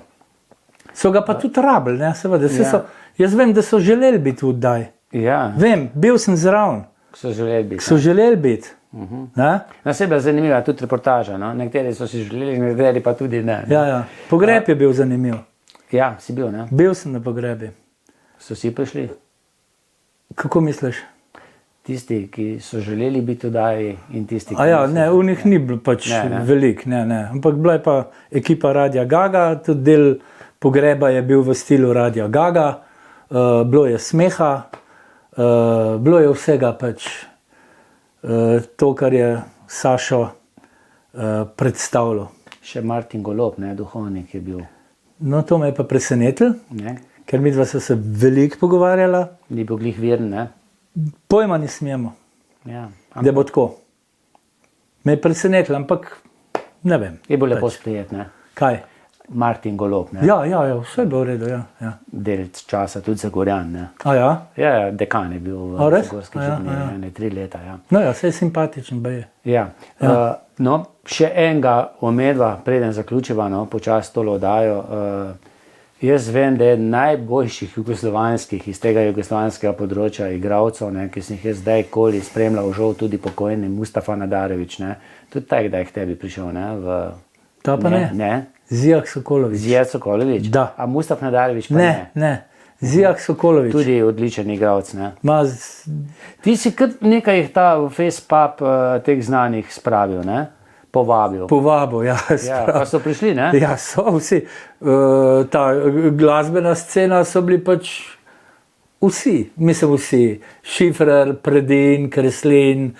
Speaker 2: So ga pa tudi rabili, ne, seveda. Jaz vem, da so želeli biti v oddaji.
Speaker 1: Ja.
Speaker 2: Vem, bil sem zraven.
Speaker 1: So želeli biti.
Speaker 2: Na
Speaker 1: sebi je zanimiva tudi reportaža. No? Nekateri so si želeli, nekateri pa tudi ne.
Speaker 2: Ja. Pogreb je bil zanimiv.
Speaker 1: Ja, si bil, ne?
Speaker 2: Bil sem na pogrebi.
Speaker 1: So si prišli?
Speaker 2: Kako misliš?
Speaker 1: Tisti, ki so želeli biti v oddaji in tisti, ki
Speaker 2: ne, v njih ni bilo pač veliko, ne. Ampak bila je pa ekipa Radia Gaga, tudi del pogreba je bil v stilu Radia Gaga, bilo je smeha, bilo je vsega pač to, kar je Sašo predstavljal.
Speaker 1: Še Martin Golob, ne, duhovnik je bil.
Speaker 2: No, to me je pa presenetilo, ker midva so se veliko pogovarjala.
Speaker 1: Ni bil glih veren, ne?
Speaker 2: Pojma ne smemo, da bo tako. Me je presenetilo, ampak ne vem.
Speaker 1: Je bil lepo sprejet, ne?
Speaker 2: Kaj?
Speaker 1: Martin Golob, ne?
Speaker 2: Ja, vse je bilo v redu, ja.
Speaker 1: Del časa tudi Zagorjan, ne?
Speaker 2: Ja?
Speaker 1: Ja, dekan je bil v Zagorski župniji, 3 leta, ja.
Speaker 2: No ja, vse je simpatičen, ba je.
Speaker 1: Ja. No, še enega omedva, preden zaključiva, no, počas tolo oddajo. Jaz vem, da je najboljših jugoslovanskih iz tega jugoslovanskega področja igralcev, ne, ki sem jih jaz zdajkoli spremljal, žal tudi pokojni Mustafa Nadarević, ne. Tudi tak, da je k tebi prišel, ne, v...
Speaker 2: Ta pa ne? Zijak Sokolović.
Speaker 1: Zijak Sokolović?
Speaker 2: Da.
Speaker 1: A Mustafa Nadarević pa ne?
Speaker 2: Ne. Zijak Sokolović.
Speaker 1: Tudi odličen igralec, ne?
Speaker 2: Ti
Speaker 1: si kar nekaj jih ta v FacePub teh znanih spravil, ne? Povabil, ja. Pa so prišli, ne?
Speaker 2: Ja, so vsi. Ta glasbena scena so bili pač vsi. Mislim vsi. Šifrer, Predin, Kreslin,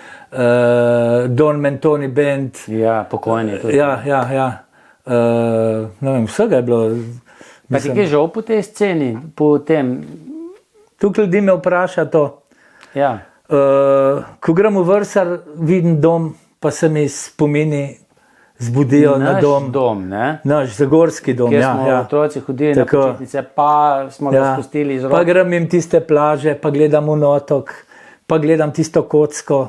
Speaker 2: Don Mentoni Band.
Speaker 1: Ja, pokojni tudi.
Speaker 2: Ja. Ne vem, vsega je bilo.
Speaker 1: Pa ti je žal po tej sceni, po tem?
Speaker 2: Tukaj ljudi me vpraša to.
Speaker 1: Ja.
Speaker 2: Ko grem v Vrsar, vidim dom, pa se mi spomini zbudijo na dom.
Speaker 1: Naš dom, ne?
Speaker 2: Naš zagorski dom,
Speaker 1: ja. Kjer smo otroci hodili na počitnice, pa smo ga spustili iz roka.
Speaker 2: Pa grem jim tiste plaže, pa gledam v Notok, pa gledam tisto kocko,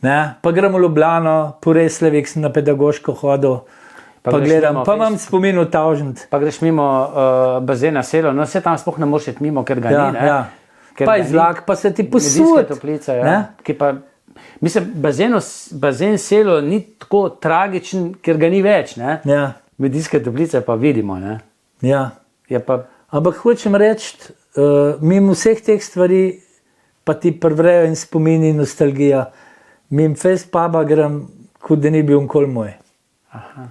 Speaker 2: ne? Pa grem v Ljubljano, po Reslevik sem na pedagoško hodil, pa gledam, pa imam spomin v Tavžent.
Speaker 1: Pa greš mimo bazena Selo, no vse tam sploh ne moreš iti mimo, ker ga ni, ne?
Speaker 2: Ja. Pa izlak, pa se ti posud.
Speaker 1: Toplica, ja. Ki pa, mislim, bazen Selo ni tako tragičen, ker ga ni več, ne?
Speaker 2: Ja.
Speaker 1: Medijske toplice pa vidimo, ne?
Speaker 2: Ja.
Speaker 1: Je pa...
Speaker 2: Ampak hočem reči, mimo vseh teh stvari pa ti prvrejo in spomini nostalgija. Mimo FacePuba grem, kot da ni bil nikoli moj.
Speaker 1: Aha.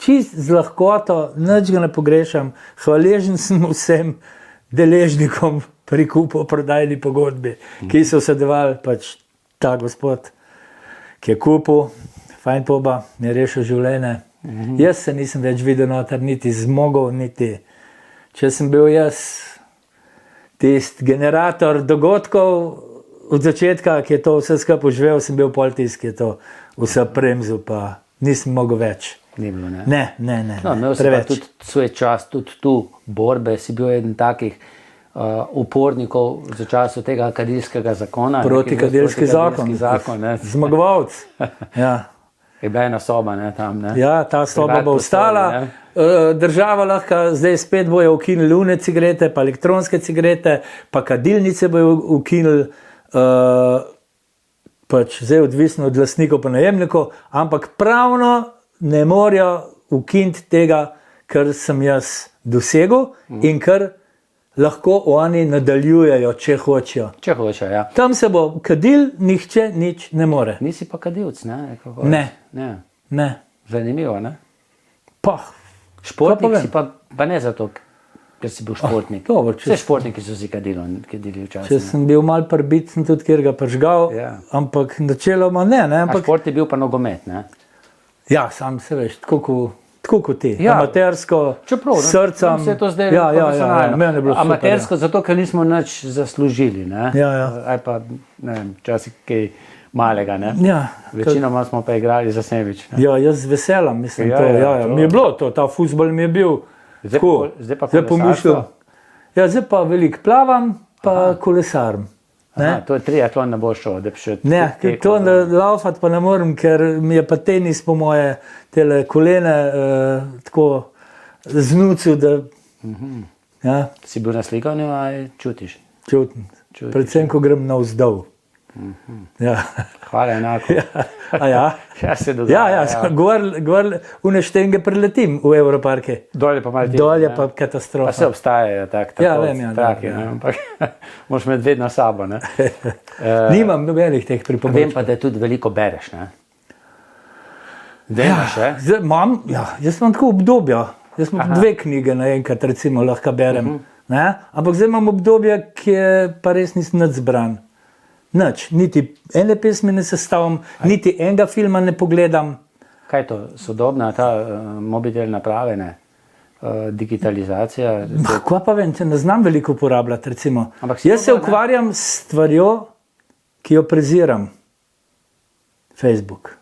Speaker 2: Čist z lahkoto, nič ga ne pogrešam, hvaležen sem vsem deležnikom pri kupu prodajni pogodbi, ki so sodelovali, pač ta gospod, ki je kupil, fajn poba, mi je rešil življenje. Jaz se nisem več videl noter, niti zmogel, niti. Če sem bil jaz tisti generator dogodkov od začetka, ki je to vse skupaj živel, sem bil pol tisti, ki je to vse premzel, pa nisem mogel več.
Speaker 1: Ni bilo, ne?
Speaker 2: Ne.
Speaker 1: No, imel si pa tudi svoj čas, tudi tu borbe, si bil eden takih upornikov za času tega kadilskega zakona.
Speaker 2: Protikadilski zakon. Zmagovalc. Ja.
Speaker 1: Je bila ena soba, ne, tam, ne?
Speaker 2: Ja, ta soba bo ostala. Država lahko zdaj spet bojo ukinili lune cigarete, pa elektronske cigarete, pa kadilnice bojo ukinili, pač zdaj odvisno od lastnikov pa najemnikov, ampak pravno ne morajo ukiniti tega, kar sem jaz dosegel in kar lahko oni nadaljujejo, če hočejo.
Speaker 1: Če hoče, ja.
Speaker 2: Tam se bo kadil, nihče nič ne more.
Speaker 1: Nisi pa kadilc, ne? Kako
Speaker 2: Ne.
Speaker 1: Ne.
Speaker 2: Ne.
Speaker 1: Zanimivo, ne?
Speaker 2: Pa,
Speaker 1: Športnik
Speaker 2: vem?
Speaker 1: si pa ne zato, ker si bil športnik.
Speaker 2: dobro, če-
Speaker 1: Vse športniki so si kadili
Speaker 2: če
Speaker 1: včasih.
Speaker 2: sem bil mal prbit, sem tudi kjer ga pržgal,
Speaker 1: Ja.
Speaker 2: ampak načeloma ne, ampak
Speaker 1: Šport je bil pa nogomet, ne?
Speaker 2: ja, sam se veš, tako kot ti,
Speaker 1: Ja.
Speaker 2: amatersko,
Speaker 1: Čeprav, ne,
Speaker 2: srcem.
Speaker 1: nam se je to zdaj
Speaker 2: ja, meni je bilo super,
Speaker 1: amatersko, zato ker nismo nič zaslužili, ne?
Speaker 2: Ja, ja.
Speaker 1: Ali pa, ne vem, včasih kaj malega, ne?
Speaker 2: Ja,
Speaker 1: Večinoma smo pa igrali za sendvič, ne?
Speaker 2: ja, jaz z veseljem mislim
Speaker 1: Ja,
Speaker 2: to.
Speaker 1: ja,
Speaker 2: Ja, ja.
Speaker 1: to.
Speaker 2: Mi je bilo to, ta fuzbol mi je bil.
Speaker 1: Zdaj
Speaker 2: tako.
Speaker 1: pa- zdaj pa
Speaker 2: zdaj
Speaker 1: kolesarstvo?
Speaker 2: pomišljam. Ja, zdaj pa veliko plavam, pa kolesarim.
Speaker 1: Aha, to je triatlon, ne boš šel, da bi še
Speaker 2: Ne,
Speaker 1: tekel,
Speaker 2: to
Speaker 1: ne.
Speaker 2: laufati pa ne morem, ker mi je pa tenis po moje tele kolene tako znucil, da ja,
Speaker 1: Si bil na slikanju, ali čutiš?
Speaker 2: čutim.
Speaker 1: Čutiš,
Speaker 2: Predvsem, ko grem navzdol. Ja.
Speaker 1: Hvala, enako.
Speaker 2: A ja?
Speaker 1: Ja, se dogaja.
Speaker 2: Ja, gor uneštenge preletim v Evroparke.
Speaker 1: Dol je pa malo
Speaker 2: Dol je
Speaker 1: ne.
Speaker 2: pa
Speaker 1: Pa se
Speaker 2: katastrofa.
Speaker 1: obstajajo tako
Speaker 2: Ja, vem, ja,
Speaker 1: traki,
Speaker 2: ja.
Speaker 1: ne, ampak moraš imeti vedno s sabo, ne.
Speaker 2: Nimam nobenih teh
Speaker 1: Vem
Speaker 2: priporočil.
Speaker 1: pa, da tudi veliko bereš, ne. Zdaj imaš,
Speaker 2: Zdaj imam, ja, jaz imam tako obdobja. Jaz imam dve knjige naenkrat, recimo, lahko berem. Ne? Ampak zdaj imam obdobje, ki je pa res nisem nič zbran. Nič, niti ene pesmi ne sestavim, niti enega filma ne pogledam.
Speaker 1: Kaj je to, sodobna ta mobitel naprave, ne? Digitalizacija.
Speaker 2: Kaj pa vem, če ne znam veliko uporabljati, recimo.
Speaker 1: Ampak si
Speaker 2: Jaz se
Speaker 1: probal, ne?
Speaker 2: ukvarjam s stvarjo, ki jo preziram. Facebook.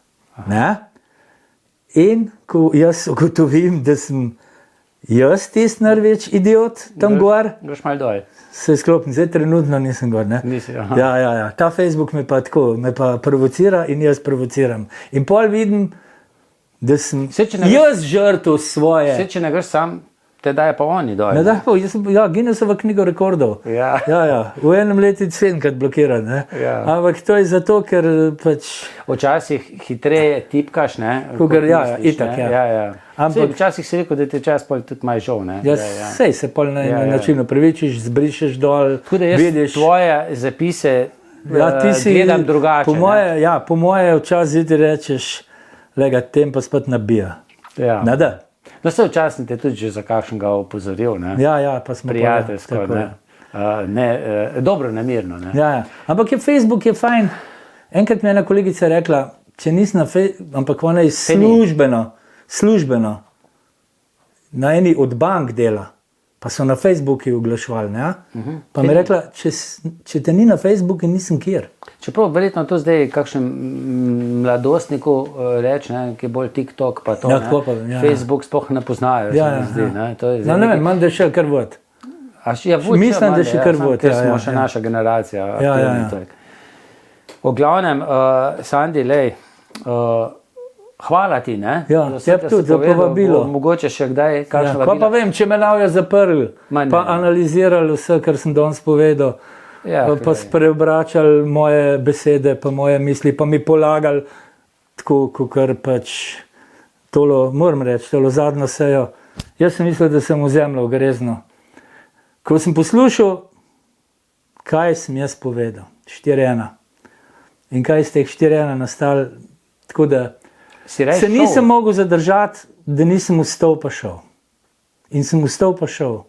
Speaker 2: Ne? In ko jaz ugotovim, da sem jaz tisti največ idiot tam gor,
Speaker 1: Greš malo dol.
Speaker 2: se sklopim, zdaj trenutno nisem gor. Ne?
Speaker 1: Nisi, aha.
Speaker 2: Ja. Ta Facebook me pa tako, me pa provocira in jaz provociram. In pol vidim, da sem
Speaker 1: Saj, če ne
Speaker 2: jaz žrtev svoje.
Speaker 1: Vse, če ne greš sam, te daje pa oni dol.
Speaker 2: Ne, da, pa, jaz sem, ja, Guinnessova knjiga rekordov.
Speaker 1: Ja.
Speaker 2: Ja, v enem letu 7krat blokiran. Ne?
Speaker 1: Ja.
Speaker 2: Ampak to je zato, ker pač.
Speaker 1: Včasih hitreje tipkaš, ne?
Speaker 2: Kakor, ja,
Speaker 1: misliš,
Speaker 2: itak,
Speaker 1: ne.
Speaker 2: ja.
Speaker 1: Ja.
Speaker 2: Ampak-
Speaker 1: Saj, včasih si rekel, da ti čas pol tudi malo žal, ne?
Speaker 2: Jaz sej se pol na
Speaker 1: Ja,
Speaker 2: en
Speaker 1: ja.
Speaker 2: način upravičiš, zbrišeš dol,
Speaker 1: Tako da jaz
Speaker 2: vidiš.
Speaker 1: tvoje zapise
Speaker 2: Ja, ti si,
Speaker 1: gledam drugače.
Speaker 2: Po moje včasih ti rečeš, lega, tem pa spet nabija.
Speaker 1: ne. Ja.
Speaker 2: Ne, da?
Speaker 1: No, se včasih te tudi že za kakšnega opozoril, ne?
Speaker 2: Ja, pa smo
Speaker 1: Prijateljsko,
Speaker 2: tako je.
Speaker 1: ne? Dobro, namirno, ne?
Speaker 2: Ja. Ampak je Facebook je fajn. Enkrat mi je ena kolegica rekla, če nisi na Facebooku, ampak ona je službeno na eni od bank dela, pa so na Facebooku oglaševali. Ne? Pa mi je rekla, če te ni na Facebooku, nisem kjer.
Speaker 1: Čeprav verjetno to zdaj kakšen mladostniku reče, ne, ki je bolj TikTok, pa to,
Speaker 2: Ja,
Speaker 1: ne.
Speaker 2: tako pa, ja.
Speaker 1: Facebook sploh ne poznajo, se mi zdi, ne. To je
Speaker 2: No,
Speaker 1: zdaj
Speaker 2: ne
Speaker 1: nekaj-
Speaker 2: vem, manj da je še kar vod. Mislim, da še kar vod,
Speaker 1: ker
Speaker 2: ja,
Speaker 1: smo
Speaker 2: ja,
Speaker 1: še
Speaker 2: ja.
Speaker 1: naša generacija.
Speaker 2: Ja.
Speaker 1: aktivni trg. V glavnem, Sandi, lej, hvala ti, ne?
Speaker 2: Ja,
Speaker 1: za vse,
Speaker 2: tebi
Speaker 1: kar si
Speaker 2: tudi za
Speaker 1: povedal.
Speaker 2: povabilo.
Speaker 1: Bo mogoče še kdaj
Speaker 2: Ja,
Speaker 1: kakšno
Speaker 2: pa vem, če me navijo zaprli,
Speaker 1: Ma ne.
Speaker 2: pa analizirali vse, kar sem danes povedal,
Speaker 1: Ja,
Speaker 2: pa spreobračali moje besede, pa moje misli, pa mi polagali tako, kot pač tolo, moram reči, tolo zadnjo sejo. Jaz sem mislil, da sem vzemljal grezno. Ko sem poslušal, kaj sem jaz povedal, 4:1. In kaj iz teh 4:1 nastalo, tako da
Speaker 1: si res
Speaker 2: se nisem mogel zadržati, da nisem vstal pa šel. In sem vstal pa šel.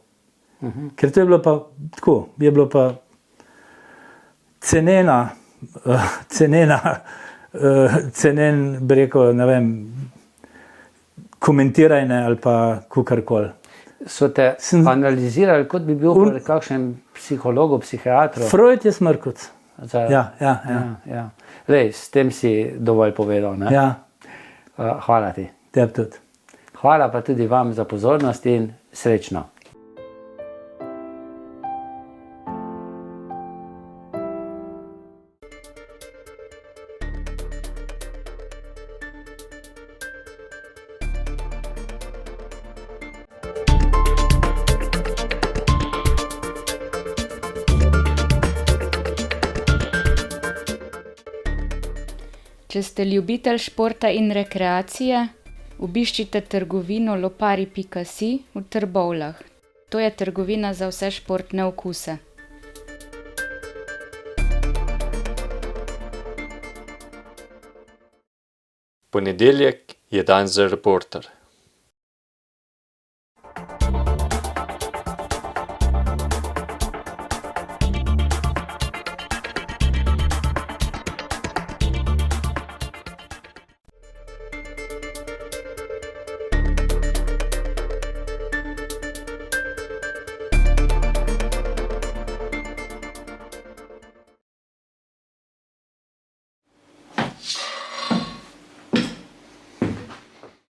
Speaker 2: Ker to je bilo pa tako, je bilo pa cenena, cenen, bi rekel, ne vem, komentirajne ali pa kakorkoli.
Speaker 1: So te analizirali, kot bi bil pri kakšnem psihologu, psihiatru.
Speaker 2: Freud je smrkuc.
Speaker 1: Ja. Lej, s tem si dovolj povedal, ne?
Speaker 2: Ja,
Speaker 1: Hvala ti.
Speaker 2: tebi tudi.
Speaker 1: Hvala pa tudi vam za pozornost in srečno.
Speaker 3: Če ste ljubitelj športa in rekreacije, obiščite trgovino lopari.si v Trbovljah. To je trgovina za vse športne okuse.
Speaker 4: Ponedeljek je dan za Reporter.